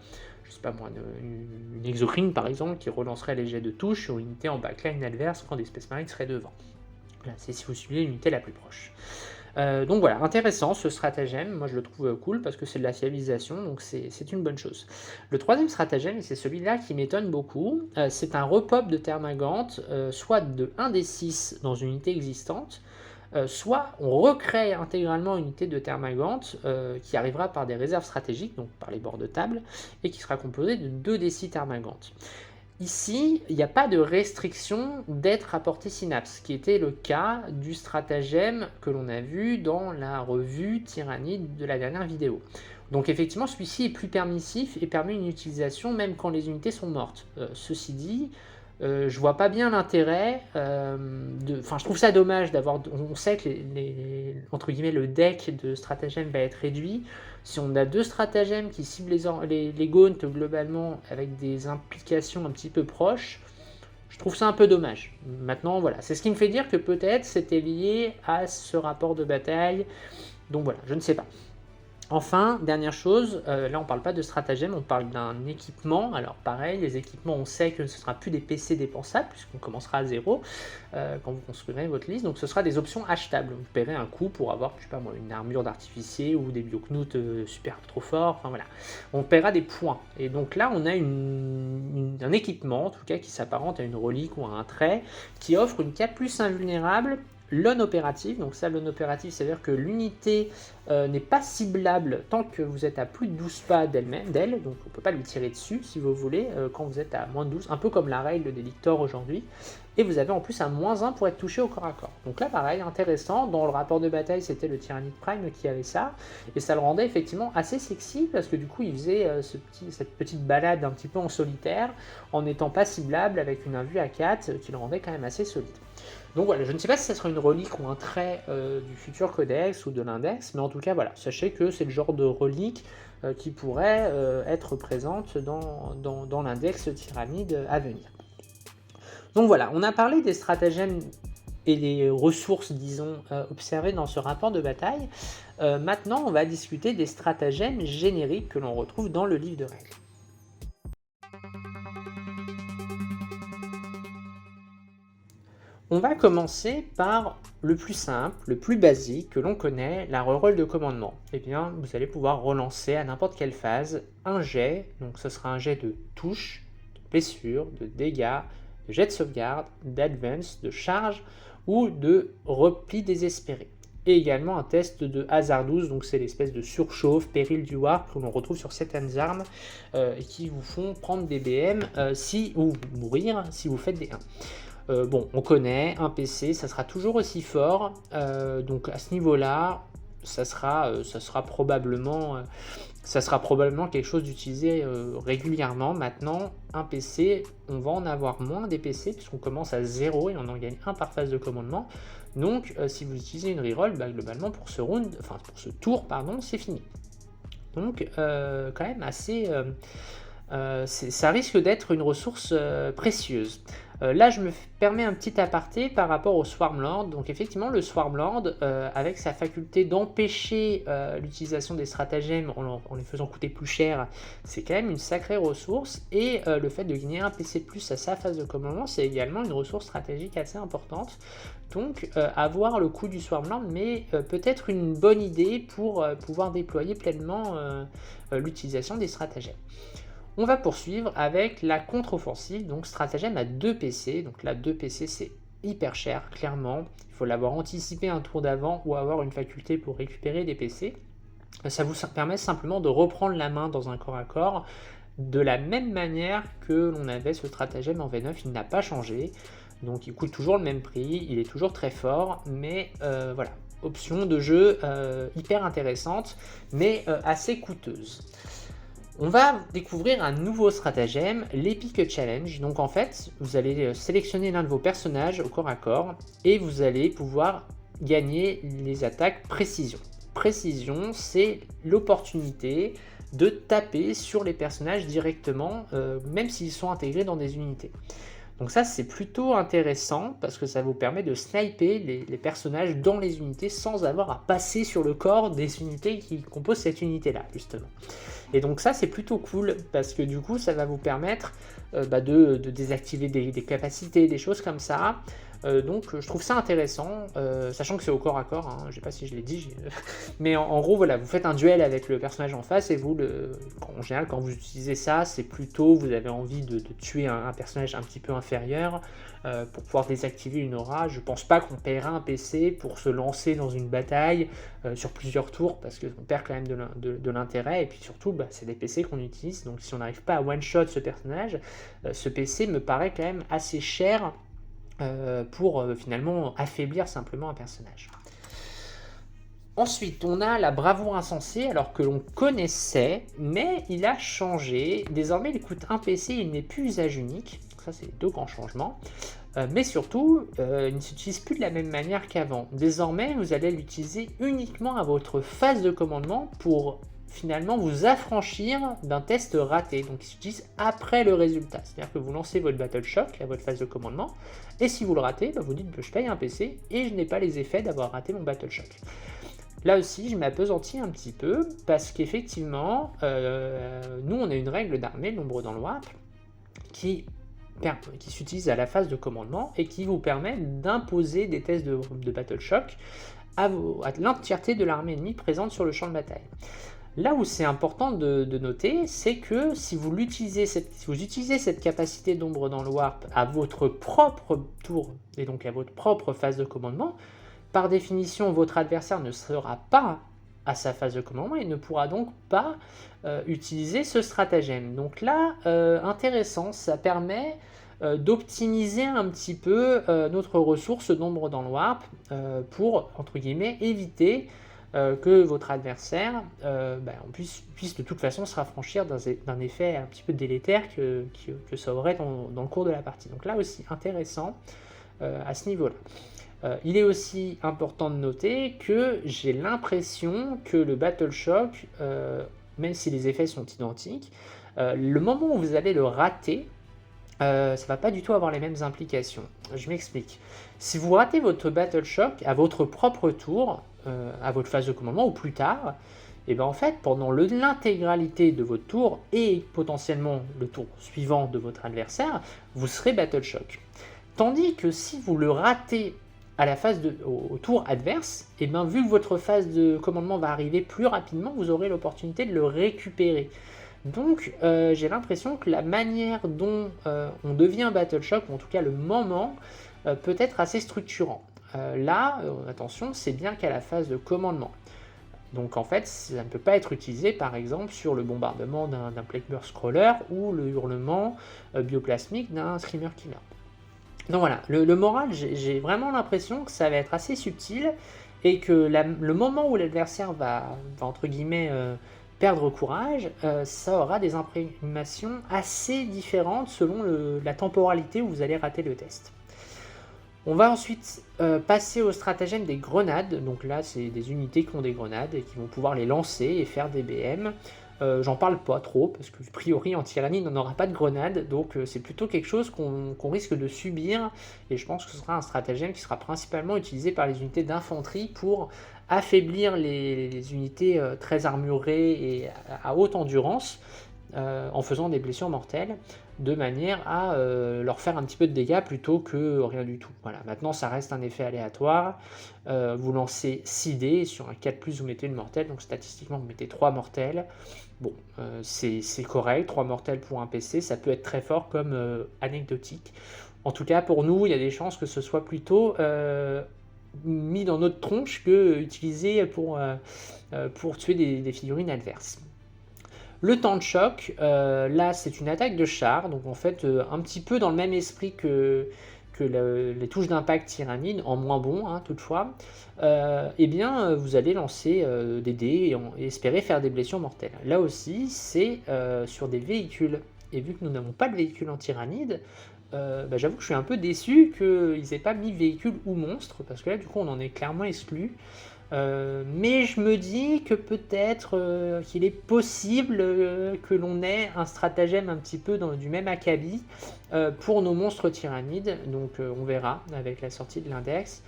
je sais pas moi, une exocrine par exemple qui relancerait les jets de touche sur une unité en backline adverse quand des Space Marines seraient devant. Là, c'est si vous suivez l'unité la plus proche. Donc voilà, intéressant ce stratagème, moi je le trouve cool parce que c'est de la fiabilisation, donc c'est une bonne chose. Le troisième stratagème, et c'est celui-là qui m'étonne beaucoup, c'est un repop de Termagant, soit de 1d6 dans une unité existante, soit on recrée intégralement une unité de Termagant qui arrivera par des réserves stratégiques, donc par les bords de table, et qui sera composée de 2d6 Termagant. Ici, il n'y a pas de restriction d'être apporté synapse, qui était le cas du stratagème que l'on a vu dans la revue Tyrannide de la dernière vidéo. Donc effectivement, celui-ci est plus permissif et permet une utilisation même quand les unités sont mortes. Ceci dit, je vois pas bien l'intérêt, je trouve ça dommage d'avoir, on sait que entre guillemets, le deck de stratagèmes va être réduit. Si on a deux stratagèmes qui ciblent les Gaunt globalement avec des implications un petit peu proches, je trouve ça un peu dommage. Maintenant, voilà, c'est ce qui me fait dire que peut-être c'était lié à ce rapport de bataille. Donc voilà, je ne sais pas. Enfin, dernière chose, là on ne parle pas de stratagème, on parle d'un équipement. Alors pareil, les équipements, on sait que ce ne sera plus des PC dépensables, puisqu'on commencera à 0 quand vous construirez votre liste. Donc ce sera des options achetables. Vous paierez un coût pour avoir, je sais pas moi, une armure d'artificier ou des bioknouts super trop forts. Enfin voilà, on paiera des points. Et donc là, on a un équipement, en tout cas, qui s'apparente à une relique ou à un trait, qui offre une cape plus invulnérable l'on-opérative. Donc ça, l'on-opérative, c'est-à-dire que l'unité n'est pas ciblable tant que vous êtes à plus de 12 pas d'elle, donc on ne peut pas lui tirer dessus si vous voulez, quand vous êtes à moins de 12, un peu comme la règle des lictors aujourd'hui. Et vous avez en plus un -1 pour être touché au corps à corps. Donc là, pareil, intéressant. Dans le rapport de bataille, c'était le Tyranic Prime qui avait ça. Et ça le rendait effectivement assez sexy parce que du coup, il faisait cette petite balade un petit peu en solitaire en n'étant pas ciblable avec une invue à 4 qui le rendait quand même assez solide. Donc voilà, je ne sais pas si ça sera une relique ou un trait du futur codex ou de l'index, mais en tout cas, voilà, sachez que c'est le genre de relique qui pourrait être présente dans l'index tyrannide à venir. Donc voilà, on a parlé des stratagèmes et des ressources, disons, observées dans ce rapport de bataille. Maintenant, on va discuter des stratagèmes génériques que l'on retrouve dans le livre de règles. On va commencer par le plus simple, le plus basique que l'on connaît, la reroll de commandement. Eh bien, vous allez pouvoir relancer à n'importe quelle phase un jet, donc ce sera un jet de touche, de blessure, de dégâts, de jet de sauvegarde, d'advance, de charge ou de repli désespéré. Et également un test de hasardous, donc c'est l'espèce de surchauffe, péril du warp que l'on retrouve sur certaines armes et qui vous font prendre des BM ou mourir si vous faites des 1. Bon, on connaît, un PC, ça sera toujours aussi fort, donc à ce niveau-là, ça sera probablement quelque chose d'utilisé régulièrement. Maintenant, un PC, on va en avoir moins des PC, puisqu'on commence à 0 et on en gagne un par phase de commandement. Donc, si vous utilisez une reroll, globalement, pour ce tour, c'est fini. Donc, quand même assez... ça risque d'être une ressource précieuse. Là, je me permets un petit aparté par rapport au Swarmlord. Donc effectivement, le Swarmlord, avec sa faculté d'empêcher l'utilisation des stratagèmes en les faisant coûter plus cher, c'est quand même une sacrée ressource. Et le fait de gagner un PC plus à sa phase de commandement, c'est également une ressource stratégique assez importante. Donc avoir le coût du Swarmlord, mais peut-être une bonne idée pour pouvoir déployer pleinement l'utilisation des stratagèmes. On va poursuivre avec la contre-offensive, donc stratagème à 2 PC. Donc là, 2 PC, c'est hyper cher, clairement. Il faut l'avoir anticipé un tour d'avant ou avoir une faculté pour récupérer des PC. Ça vous permet simplement de reprendre la main dans un corps à corps de la même manière que l'on avait ce stratagème en V9. Il n'a pas changé, donc il coûte toujours le même prix, il est toujours très fort, mais voilà, option de jeu hyper intéressante, mais assez coûteuse. On va découvrir un nouveau stratagème, l'Epic Challenge. Donc en fait, vous allez sélectionner l'un de vos personnages au corps à corps et vous allez pouvoir gagner les attaques précision. Précision, c'est l'opportunité de taper sur les personnages directement, même s'ils sont intégrés dans des unités. Donc ça, c'est plutôt intéressant parce que ça vous permet de sniper les personnages dans les unités sans avoir à passer sur le corps des unités qui composent cette unité-là, justement. Et donc ça, c'est plutôt cool parce que du coup, ça va vous permettre de désactiver des capacités, des choses comme ça. Donc je trouve ça intéressant, sachant que c'est au corps à corps, je ne sais pas si je l'ai dit, mais en gros voilà, vous faites un duel avec le personnage en face et vous, en général quand vous utilisez ça, c'est plutôt, vous avez envie de tuer un personnage un petit peu inférieur pour pouvoir désactiver une aura. Je pense pas qu'on paiera un PC pour se lancer dans une bataille sur plusieurs tours parce qu'on perd quand même de l'intérêt et puis surtout c'est des PC qu'on utilise, donc si on n'arrive pas à one-shot ce personnage, ce PC me paraît quand même assez cher pour finalement affaiblir simplement un personnage. Ensuite, on a la bravoure insensée, alors que l'on connaissait, mais il a changé. Désormais, il coûte 1 PC, il n'est plus usage unique. Ça, c'est les 2 grands changements. Mais surtout, il ne s'utilise plus de la même manière qu'avant. Désormais, vous allez l'utiliser uniquement à votre phase de commandement pour finalement vous affranchir d'un test raté. Donc il s'utilise après le résultat. C'est-à-dire que vous lancez votre Battle Shock à votre phase de commandement, et si vous le ratez, vous dites que je paye un PC et je n'ai pas les effets d'avoir raté mon Battle Shock. Là aussi, je m'appesantis un petit peu parce qu'effectivement, nous on a une règle d'armée, l'ombre dans le warp, qui s'utilise à la phase de commandement et qui vous permet d'imposer des tests de Battle Shock à l'entièreté de l'armée ennemie présente sur le champ de bataille. Là où c'est important de noter, c'est que si vous utilisez cette capacité d'ombre dans le warp à votre propre tour et donc à votre propre phase de commandement, par définition, votre adversaire ne sera pas à sa phase de commandement et ne pourra donc pas utiliser ce stratagème. Donc là, intéressant, ça permet d'optimiser un petit peu notre ressource d'ombre dans le warp pour, entre guillemets, éviter que votre adversaire puisse de toute façon se raffranchir d'un effet un petit peu délétère que ça aurait dans le cours de la partie. Donc là aussi, intéressant à ce niveau-là. Il est aussi important de noter que j'ai l'impression que le Battle Shock, même si les effets sont identiques, le moment où vous allez le rater, ça va pas du tout avoir les mêmes implications. Je m'explique. Si vous ratez votre Battle Shock à votre propre tour, à votre phase de commandement ou plus tard, et bien en fait, pendant l'intégralité de votre tour et potentiellement le tour suivant de votre adversaire, vous serez Battle Shock. Tandis que si vous le ratez à la phase au tour adverse, et bien vu que votre phase de commandement va arriver plus rapidement, vous aurez l'opportunité de le récupérer. Donc j'ai l'impression que la manière dont on devient Battle Shock, ou en tout cas le moment, peut être assez structurant. Là, attention, c'est bien qu'à la phase de commandement. Donc en fait, ça ne peut pas être utilisé par exemple sur le bombardement d'un Plague Scroller ou le hurlement bioplasmique d'un Screamer Killer. Donc voilà, le moral, j'ai vraiment l'impression que ça va être assez subtil et que le moment où l'adversaire va entre guillemets perdre courage, ça aura des imprimations assez différentes selon la temporalité où vous allez rater le test. On va ensuite passer au stratagème des grenades. Donc là, c'est des unités qui ont des grenades et qui vont pouvoir les lancer et faire des BM. J'en parle pas trop parce que a priori en tyrannie on n'aura pas de grenades, donc c'est plutôt quelque chose qu'on risque de subir et je pense que ce sera un stratagème qui sera principalement utilisé par les unités d'infanterie pour affaiblir les unités très armurées et à haute endurance en faisant des blessures mortelles de manière à leur faire un petit peu de dégâts plutôt que rien du tout. Voilà. Maintenant ça reste un effet aléatoire, vous lancez 6 dés, sur un 4+, vous mettez une mortelle, donc statistiquement vous mettez 3 mortelles. Bon, c'est correct, 3 mortelles pour un PC, ça peut être très fort comme anecdotique. En tout cas pour nous, il y a des chances que ce soit plutôt mis dans notre tronche que utilisé pour tuer des figurines adverses. Le temps de choc, là c'est une attaque de char, donc en fait un petit peu dans le même esprit que les touches d'impact tyrannide, en moins bon toutefois, eh bien vous allez lancer des dés et espérer faire des blessures mortelles. Là aussi c'est sur des véhicules, et vu que nous n'avons pas de véhicule en tyrannide, j'avoue que je suis un peu déçu qu'ils n'aient pas mis véhicule ou monstre, parce que là du coup on en est clairement exclu. Mais je me dis que peut-être qu'il est possible que l'on ait un stratagème un petit peu du même acabit pour nos monstres tyrannides, donc on verra avec la sortie de l'index.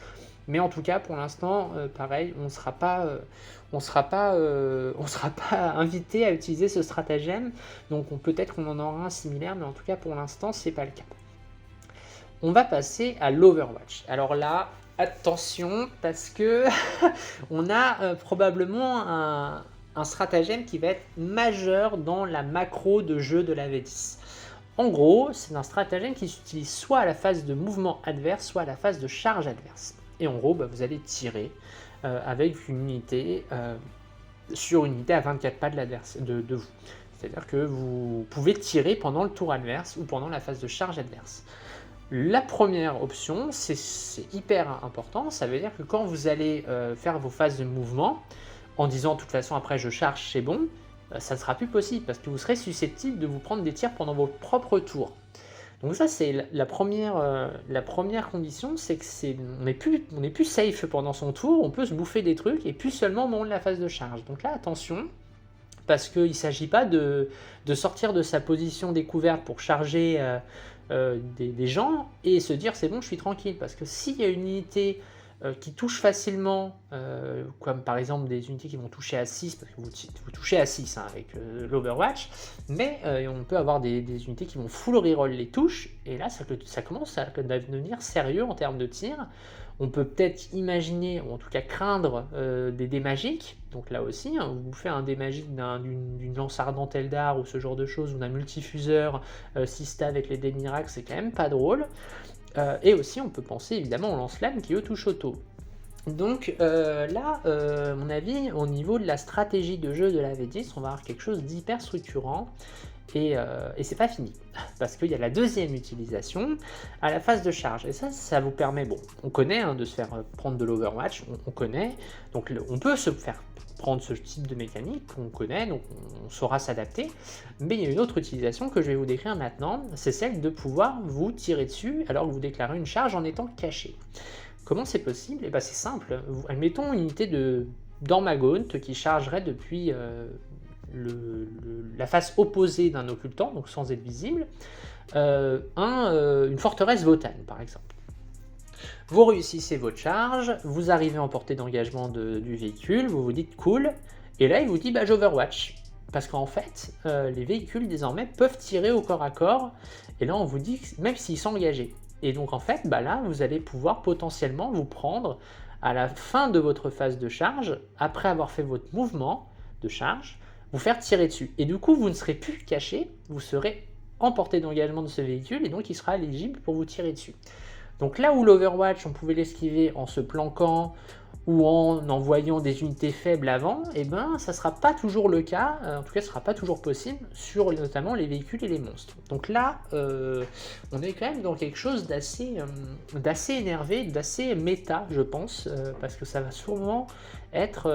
Mais en tout cas pour l'instant pareil, on ne sera pas invité à utiliser ce stratagème, donc peut-être qu'on en aura un similaire, mais en tout cas pour l'instant c'est pas le cas. On va passer à l'Overwatch. Alors là, attention, parce que on a probablement un stratagème qui va être majeur dans la macro de jeu de la V10. En gros, c'est un stratagème qui s'utilise soit à la phase de mouvement adverse, soit à la phase de charge adverse. Et en gros, vous allez tirer avec une unité sur une unité à 24 pas de vous. C'est-à-dire que vous pouvez tirer pendant le tour adverse ou pendant la phase de charge adverse. La première option, c'est hyper important, ça veut dire que quand vous allez faire vos phases de mouvement, en disant de toute façon après je charge, c'est bon, ça ne sera plus possible parce que vous serez susceptible de vous prendre des tirs pendant votre propre tour. Donc ça c'est la première condition, c'est que on n'est plus safe pendant son tour, on peut se bouffer des trucs et plus seulement au moment de la phase de charge. Donc là attention, parce qu'il ne s'agit pas de sortir de sa position découverte pour charger des gens et se dire c'est bon je suis tranquille, parce que s'il y a une unité qui touche facilement, comme par exemple des unités qui vont toucher à 6, parce que vous touchez à 6 avec l'Overwatch, mais on peut avoir des unités qui vont full reroll les touches, et là ça commence à devenir sérieux en termes de tir. On peut peut-être imaginer, ou en tout cas craindre, des dés magiques. Donc là aussi, vous faites un dé magique d'une lance ardente Eldar ou ce genre de choses, ou d'un multifuseur Sista avec les dés miracles, c'est quand même pas drôle. Et aussi, on peut penser évidemment aux lance-flammes qui eux touchent auto. Donc là, à mon avis, au niveau de la stratégie de jeu de la V10, on va avoir quelque chose d'hyper structurant et c'est pas fini. Parce qu'il y a la deuxième utilisation à la phase de charge. Et ça vous permet, bon, on connaît hein, de se faire prendre de l'Overwatch, on connaît, donc on peut se faire prendre ce type de mécanique, on connaît, donc on saura s'adapter. Mais il y a une autre utilisation que je vais vous décrire maintenant, c'est celle de pouvoir vous tirer dessus alors que vous déclarez une charge en étant caché. Comment c'est possible? Eh ben, c'est simple. Admettons une unité d'Ormagaunt qui chargerait depuis la face opposée d'un occultant, donc sans être visible, une forteresse Votann, par exemple. Vous réussissez votre charge, vous arrivez en portée d'engagement du véhicule, vous vous dites cool, et là il vous dit bah, j'Overwatch. Parce qu'en fait, les véhicules désormais peuvent tirer au corps à corps, et là on vous dit même s'ils sont engagés. Et donc en fait, bah là, vous allez pouvoir potentiellement vous prendre à la fin de votre phase de charge, après avoir fait votre mouvement de charge, vous faire tirer dessus. Et du coup, vous ne serez plus caché, vous serez en portée d'engagement de ce véhicule, et donc il sera éligible pour vous tirer dessus. Donc là où l'Overwatch, on pouvait l'esquiver en se planquant ou en envoyant des unités faibles avant, et ben ça ne sera pas toujours le cas, en tout cas ce ne sera pas toujours possible sur notamment les véhicules et les monstres. Donc là, on est quand même dans quelque chose d'assez énervé, d'assez méta, je pense, parce que ça va sûrement être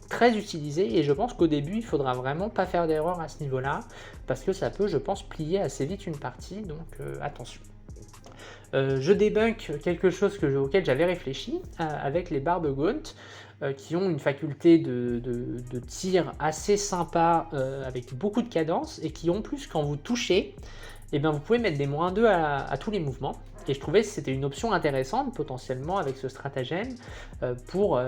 très utilisé, et je pense qu'au début, il faudra vraiment pas faire d'erreur à ce niveau-là, parce que ça peut, je pense, plier assez vite une partie, donc attention. Je débunk quelque chose auquel j'avais réfléchi avec les barbes Gaunt qui ont une faculté de tir assez sympa avec beaucoup de cadence et qui en plus quand vous touchez, eh bien, vous pouvez mettre des -2 à tous les mouvements. Et je trouvais que c'était une option intéressante potentiellement avec ce stratagème pour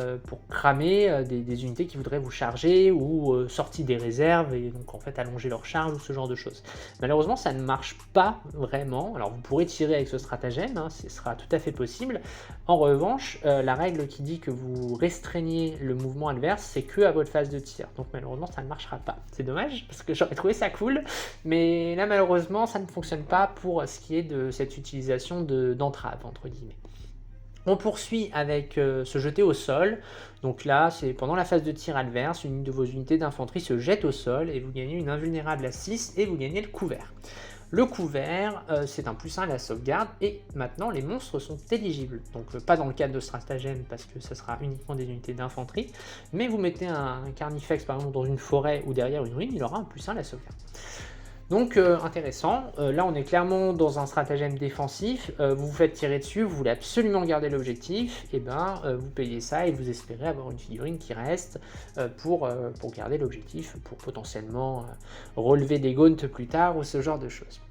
cramer des unités qui voudraient vous charger ou sortir des réserves et donc en fait allonger leur charge ou ce genre de choses. Malheureusement ça ne marche pas vraiment, alors vous pourrez tirer avec ce stratagème, hein, ce sera tout à fait possible. En revanche, la règle qui dit que vous restreignez le mouvement adverse, c'est que à votre phase de tir, donc malheureusement ça ne marchera pas. C'est dommage parce que j'aurais trouvé ça cool, mais là malheureusement ça ne fonctionne pas pour ce qui est de cette utilisation d'entrave entre guillemets. On poursuit avec se jeter au sol. Donc là, c'est pendant la phase de tir adverse, une de vos unités d'infanterie se jette au sol et vous gagnez une invulnérable à 6 et vous gagnez le couvert. Le couvert, c'est un +1 à la sauvegarde et maintenant les monstres sont éligibles. Donc pas dans le cadre de stratagème parce que ça sera uniquement des unités d'infanterie, mais vous mettez un carnifex par exemple dans une forêt ou derrière une ruine, il aura un +1 à la sauvegarde. Donc intéressant, là on est clairement dans un stratagème défensif, vous vous faites tirer dessus, vous voulez absolument garder l'objectif, et ben vous payez ça et vous espérez avoir une figurine qui reste pour garder l'objectif, pour potentiellement relever des gaunts plus tard ou ce genre de choses.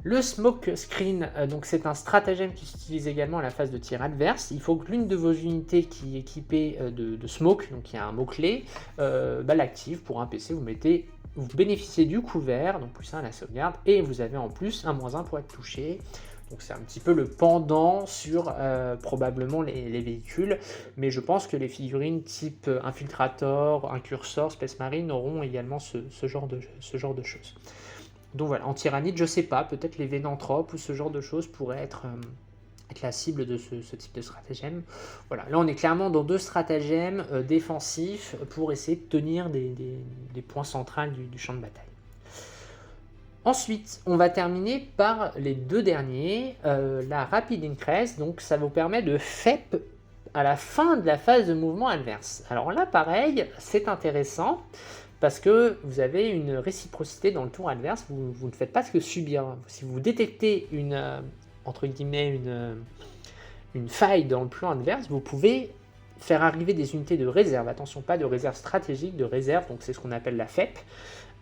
Le smoke screen, donc c'est un stratagème qui s'utilise également à la phase de tir adverse. Il faut que l'une de vos unités qui est équipée de smoke, donc il y a un mot-clé, l'active. Pour un PC, vous bénéficiez du couvert, donc +1 à la sauvegarde, et vous avez en plus un -1 pour être touché. Donc c'est un petit peu le pendant sur probablement les véhicules, mais je pense que les figurines type Infiltrator, Incursor, Space Marine auront également ce genre de choses. Donc voilà, en tyrannide, je sais pas, peut-être les Vénanthropes ou ce genre de choses pourraient être la cible de ce type de stratagème. Voilà, là on est clairement dans deux stratagèmes défensifs pour essayer de tenir des points centraux du champ de bataille. Ensuite, on va terminer par les deux derniers, la Rapid Increase, donc ça vous permet de FEP à la fin de la phase de mouvement adverse. Alors là pareil, c'est intéressant, parce que vous avez une réciprocité dans le tour adverse, vous ne faites pas que subir. Si vous détectez entre guillemets, une faille dans le plan adverse, vous pouvez faire arriver des unités de réserve, attention, pas de réserve stratégique, de réserve, donc c'est ce qu'on appelle la FEP,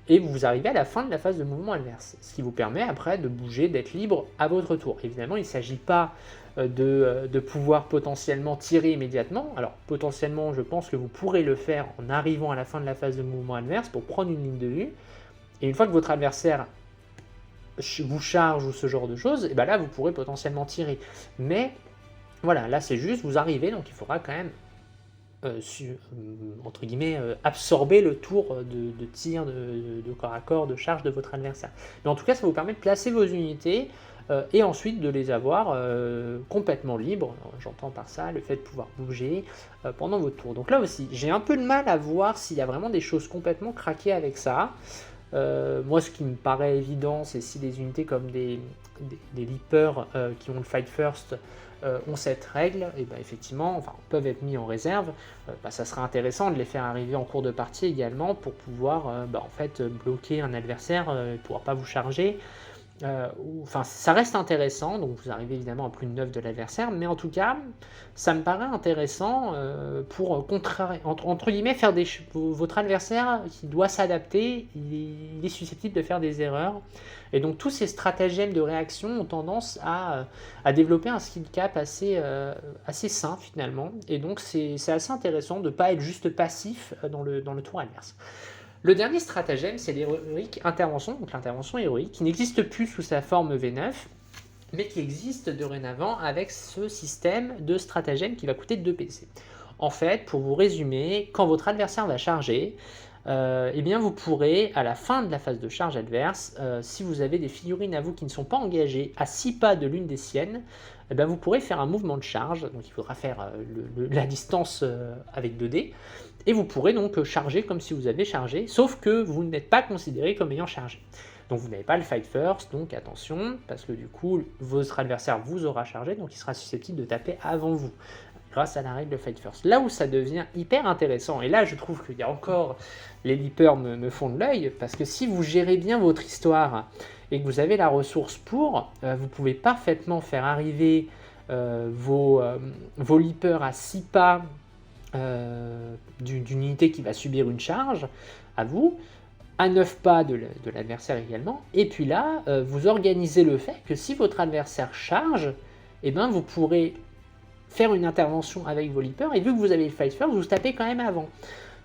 et vous arrivez à la fin de la phase de mouvement adverse, ce qui vous permet après de bouger, d'être libre à votre tour. Évidemment, il ne s'agit pas de pouvoir potentiellement tirer immédiatement. Alors potentiellement, je pense que vous pourrez le faire en arrivant à la fin de la phase de mouvement adverse pour prendre une ligne de vue. Et une fois que votre adversaire vous charge ou ce genre de choses, et ben là vous pourrez potentiellement tirer. Mais voilà, là c'est juste, vous arrivez, donc il faudra quand même entre guillemets absorber le tour de tir de corps à corps, de charge de votre adversaire. Mais en tout cas, ça vous permet de placer vos unités et ensuite de les avoir complètement libres. J'entends par ça le fait de pouvoir bouger pendant votre tour. Donc là aussi, j'ai un peu de mal à voir s'il y a vraiment des choses complètement craquées avec ça. Moi, ce qui me paraît évident, c'est si des unités comme des leapers qui ont le fight first ont cette règle, et ben effectivement, enfin, peuvent être mis en réserve. Ça serait intéressant de les faire arriver en cours de partie également pour pouvoir en fait, bloquer un adversaire et pouvoir pas vous charger. Enfin, ça reste intéressant, donc vous arrivez évidemment à plus de 9 de l'adversaire, mais en tout cas, ça me paraît intéressant pour entre guillemets faire votre adversaire qui doit s'adapter, il est susceptible de faire des erreurs, et donc tous ces stratagèmes de réaction ont tendance à développer un skill cap assez sain finalement, et donc c'est assez intéressant de ne pas être juste passif dans le tour adverse. Le dernier stratagème, c'est l'héroïque intervention, donc l'intervention héroïque, qui n'existe plus sous sa forme V9, mais qui existe dorénavant avec ce système de stratagème qui va coûter 2 PC. En fait, pour vous résumer, quand votre adversaire va charger, eh bien vous pourrez, à la fin de la phase de charge adverse, si vous avez des figurines à vous qui ne sont pas engagées à 6 pas de l'une des siennes, eh bien vous pourrez faire un mouvement de charge, donc il faudra faire la distance avec 2 dés, et vous pourrez donc charger comme si vous avez chargé, sauf que vous n'êtes pas considéré comme ayant chargé. Donc vous n'avez pas le fight first, donc attention, parce que du coup, votre adversaire vous aura chargé, donc il sera susceptible de taper avant vous, grâce à la règle de fight first. Là où ça devient hyper intéressant, et là je trouve qu'il y a encore, les leapers me font de l'œil, parce que si vous gérez bien votre histoire, et que vous avez la ressource pour, vous pouvez parfaitement faire arriver vos leapers à 6 pas, d'une unité qui va subir une charge à vous, à 9 pas de l'adversaire également, et puis là, vous organisez le fait que si votre adversaire charge, eh ben vous pourrez faire une intervention avec vos leapers, et vu que vous avez le fight first, vous tapez quand même avant.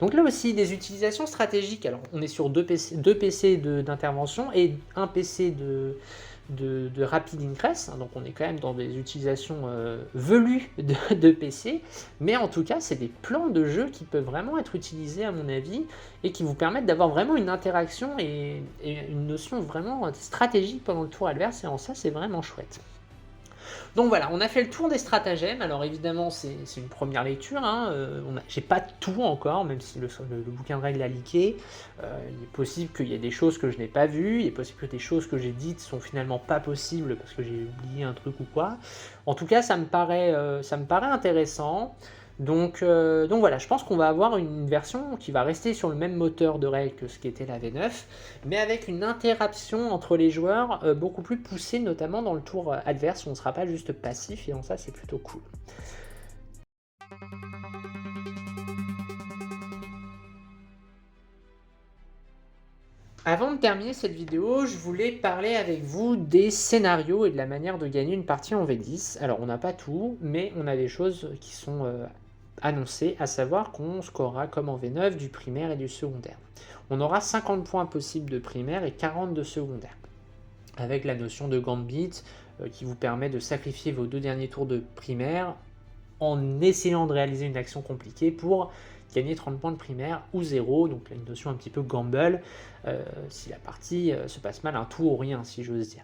Donc là aussi, des utilisations stratégiques, alors on est sur 2 PC d'intervention et 1 PC de rapid increase, donc on est quand même dans des utilisations velues de PC, mais en tout cas c'est des plans de jeu qui peuvent vraiment être utilisés à mon avis, et qui vous permettent d'avoir vraiment une interaction et une notion vraiment stratégique pendant le tour adverse, et en ça c'est vraiment chouette. Donc voilà, on a fait le tour des stratagèmes. Alors évidemment, c'est une première lecture. Hein. J'ai pas tout encore, même si le bouquin de règles a leaké. Il est possible qu'il y ait des choses que je n'ai pas vues. Il est possible que des choses que j'ai dites sont finalement pas possibles parce que j'ai oublié un truc ou quoi. En tout cas, ça me paraît intéressant. Donc voilà, je pense qu'on va avoir une version qui va rester sur le même moteur de règles que ce qui était la V9, mais avec une interaction entre les joueurs beaucoup plus poussée, notamment dans le tour adverse, où on ne sera pas juste passif, et en ça c'est plutôt cool. Avant de terminer cette vidéo, je voulais parler avec vous des scénarios et de la manière de gagner une partie en V10. Alors on n'a pas tout, mais on a des choses qui sont annoncées, à savoir qu'on scorera comme en V9 du primaire et du secondaire. On aura 50 points possibles de primaire et 40 de secondaire, avec la notion de gambit qui vous permet de sacrifier vos 2 derniers tours de primaire en essayant de réaliser une action compliquée pour gagner 30 points de primaire ou 0, donc là, une notion un petit peu gamble, si la partie se passe mal, un tout ou rien, si j'ose dire.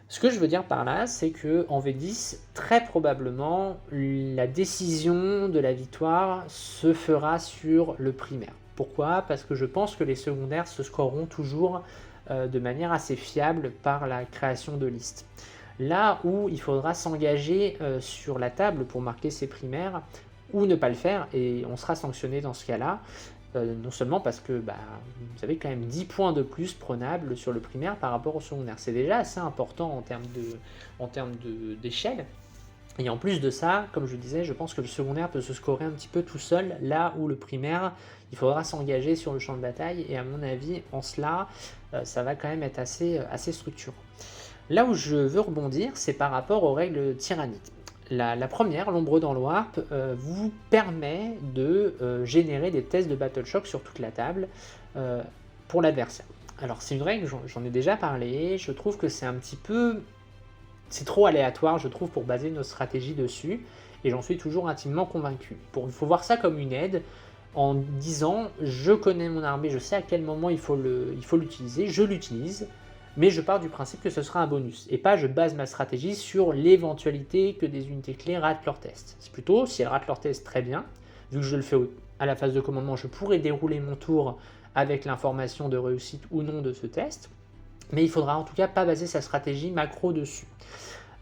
Ce que je veux dire par là, c'est qu'en V10, très probablement, la décision de la victoire se fera sur le primaire. Pourquoi ? Parce que je pense que les secondaires se scoreront toujours de manière assez fiable par la création de listes. Là où il faudra s'engager sur la table pour marquer ses primaires, ou ne pas le faire, et on sera sanctionné dans ce cas-là, non seulement parce que vous avez quand même 10 points de plus prenables sur le primaire par rapport au secondaire. C'est déjà assez important en termes d'échelle. Et en plus de ça, comme je disais, je pense que le secondaire peut se scorer un petit peu tout seul, là où le primaire, il faudra s'engager sur le champ de bataille, et à mon avis, en cela, ça va quand même être assez structurant. Là où je veux rebondir, c'est par rapport aux règles tyranniques. La première, l'ombre dans le warp, vous permet de générer des tests de battle shock sur toute la table pour l'adversaire. Alors c'est une règle, j'en ai déjà parlé, je trouve que c'est un petit peu... C'est trop aléatoire, je trouve, pour baser nos stratégies dessus, et j'en suis toujours intimement convaincu. Il faut voir ça comme une aide, en disant, je connais mon armée, je sais à quel moment il faut l'utiliser, je l'utilise, mais je pars du principe que ce sera un bonus, et pas je base ma stratégie sur l'éventualité que des unités clés ratent leur test. C'est plutôt, si elles ratent leur test, très bien, vu que je le fais à la phase de commandement, je pourrais dérouler mon tour avec l'information de réussite ou non de ce test, mais il faudra en tout cas pas baser sa stratégie macro dessus.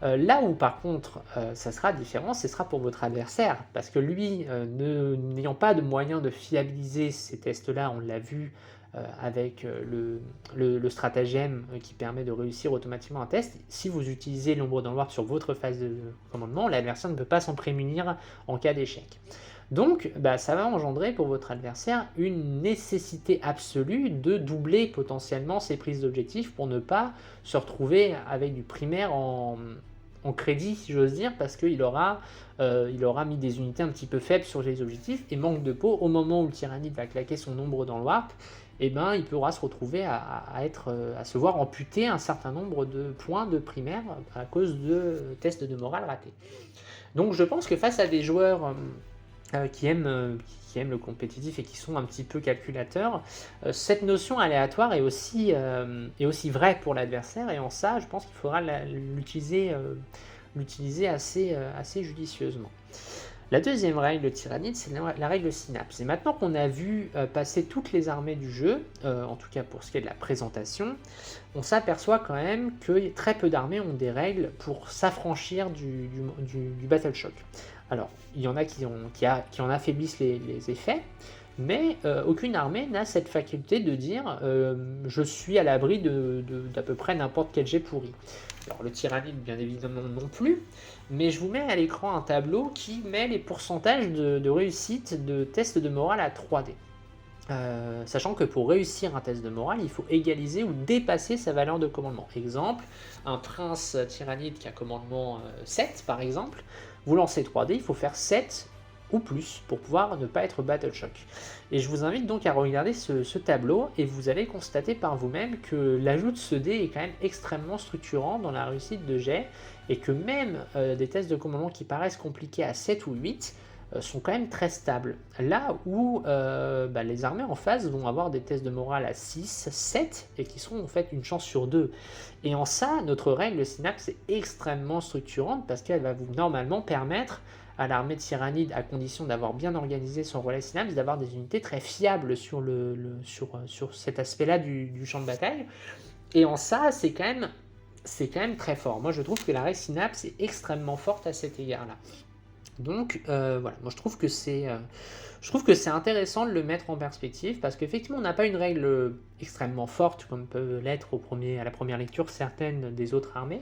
Là où par contre ça sera différent, ce sera pour votre adversaire, parce que lui, n'ayant pas de moyen de fiabiliser ces tests-là, on l'a vu avec le stratagème qui permet de réussir automatiquement un test, si vous utilisez l'ombre dans le warp sur votre phase de commandement, l'adversaire ne peut pas s'en prémunir en cas d'échec. Donc ça va engendrer pour votre adversaire une nécessité absolue de doubler potentiellement ses prises d'objectifs pour ne pas se retrouver avec du primaire en crédit, si j'ose dire, parce qu'il aura mis des unités un petit peu faibles sur les objectifs, et manque de peau, au moment où le tyrannide va claquer son ombre dans le warp, il pourra se retrouver à se voir amputer un certain nombre de points de primaire à cause de tests de morale ratés. Donc je pense que face à des joueurs qui aiment le compétitif et qui sont un petit peu calculateurs, cette notion aléatoire est aussi vraie pour l'adversaire, et en ça, je pense qu'il faudra l'utiliser assez judicieusement. La deuxième règle de tyrannide, c'est la règle synapse. Et maintenant qu'on a vu passer toutes les armées du jeu, en tout cas pour ce qui est de la présentation, on s'aperçoit quand même que très peu d'armées ont des règles pour s'affranchir du Battle Shock. Alors, il y en a qui en affaiblissent les effets, mais aucune armée n'a cette faculté de dire je suis à l'abri d'à peu près n'importe quel jet pourri. Alors le tyrannide bien évidemment non plus, mais je vous mets à l'écran un tableau qui met les pourcentages de réussite de tests de morale à 3D. Sachant que pour réussir un test de morale, il faut égaliser ou dépasser sa valeur de commandement. Exemple, un prince tyrannide qui a commandement 7 par exemple, vous lancez 3D, il faut faire 7 ou plus pour pouvoir ne pas être Battle Shock. Et je vous invite donc à regarder ce tableau, et vous allez constater par vous-même que l'ajout de ce dé est quand même extrêmement structurant dans la réussite de jet, et que même des tests de commandement qui paraissent compliqués à 7 ou 8 sont quand même très stables. Là où les armées en face vont avoir des tests de morale à 6, 7, et qui seront en fait une chance sur 2. Et en ça, notre règle synapse est extrêmement structurante, parce qu'elle va vous normalement permettre à l'armée de tyrannide, à condition d'avoir bien organisé son relais synapse, d'avoir des unités très fiables sur cet aspect-là du champ de bataille. Et en ça, c'est quand même très fort. Moi, je trouve que la règle synapse est extrêmement forte à cet égard-là. Donc voilà, moi je trouve que c'est intéressant de le mettre en perspective, parce qu'effectivement on n'a pas une règle extrêmement forte comme peuvent l'être à la première lecture certaines des autres armées,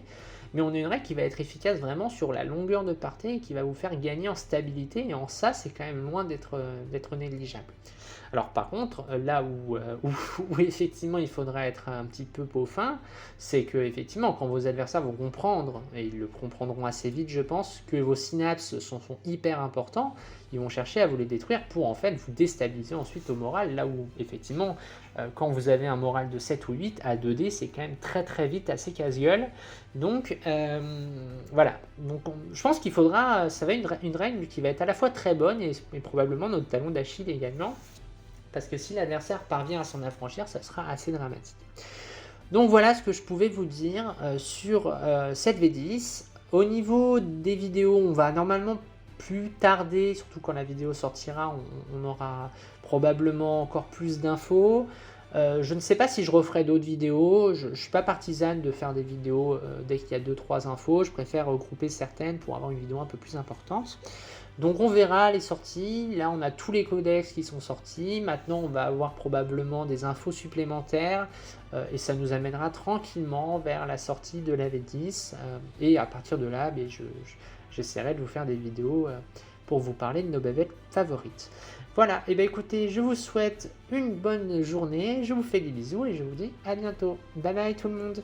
mais on a une règle qui va être efficace vraiment sur la longueur de partie et qui va vous faire gagner en stabilité, et en ça c'est quand même loin d'être négligeable. Alors par contre, là où effectivement il faudra être un petit peu peau fin, c'est que effectivement quand vos adversaires vont comprendre, et ils le comprendront assez vite je pense, que vos synapses sont hyper importants, ils vont chercher à vous les détruire pour en fait vous déstabiliser ensuite au moral, là où effectivement quand vous avez un moral de 7 ou 8 à 2D, c'est quand même très très vite assez casse-gueule. Donc voilà, donc je pense qu'il faudra, ça va être une règle qui va être à la fois très bonne et probablement notre talon d'Achille également, parce que si l'adversaire parvient à s'en affranchir, ça sera assez dramatique. Donc voilà ce que je pouvais vous dire sur cette V10. Au niveau des vidéos, on va normalement plus tarder, surtout quand la vidéo sortira, on aura probablement encore plus d'infos. Je ne sais pas si je referai d'autres vidéos, je ne suis pas partisane de faire des vidéos dès qu'il y a 2-3 infos, je préfère regrouper certaines pour avoir une vidéo un peu plus importante. Donc on verra les sorties, là on a tous les codex qui sont sortis, maintenant on va avoir probablement des infos supplémentaires et ça nous amènera tranquillement vers la sortie de la V10 et à partir de là j'essaierai de vous faire des vidéos pour vous parler de nos bébêtes favorites. Voilà, et bien écoutez, je vous souhaite une bonne journée, je vous fais des bisous et je vous dis à bientôt. Bye bye tout le monde.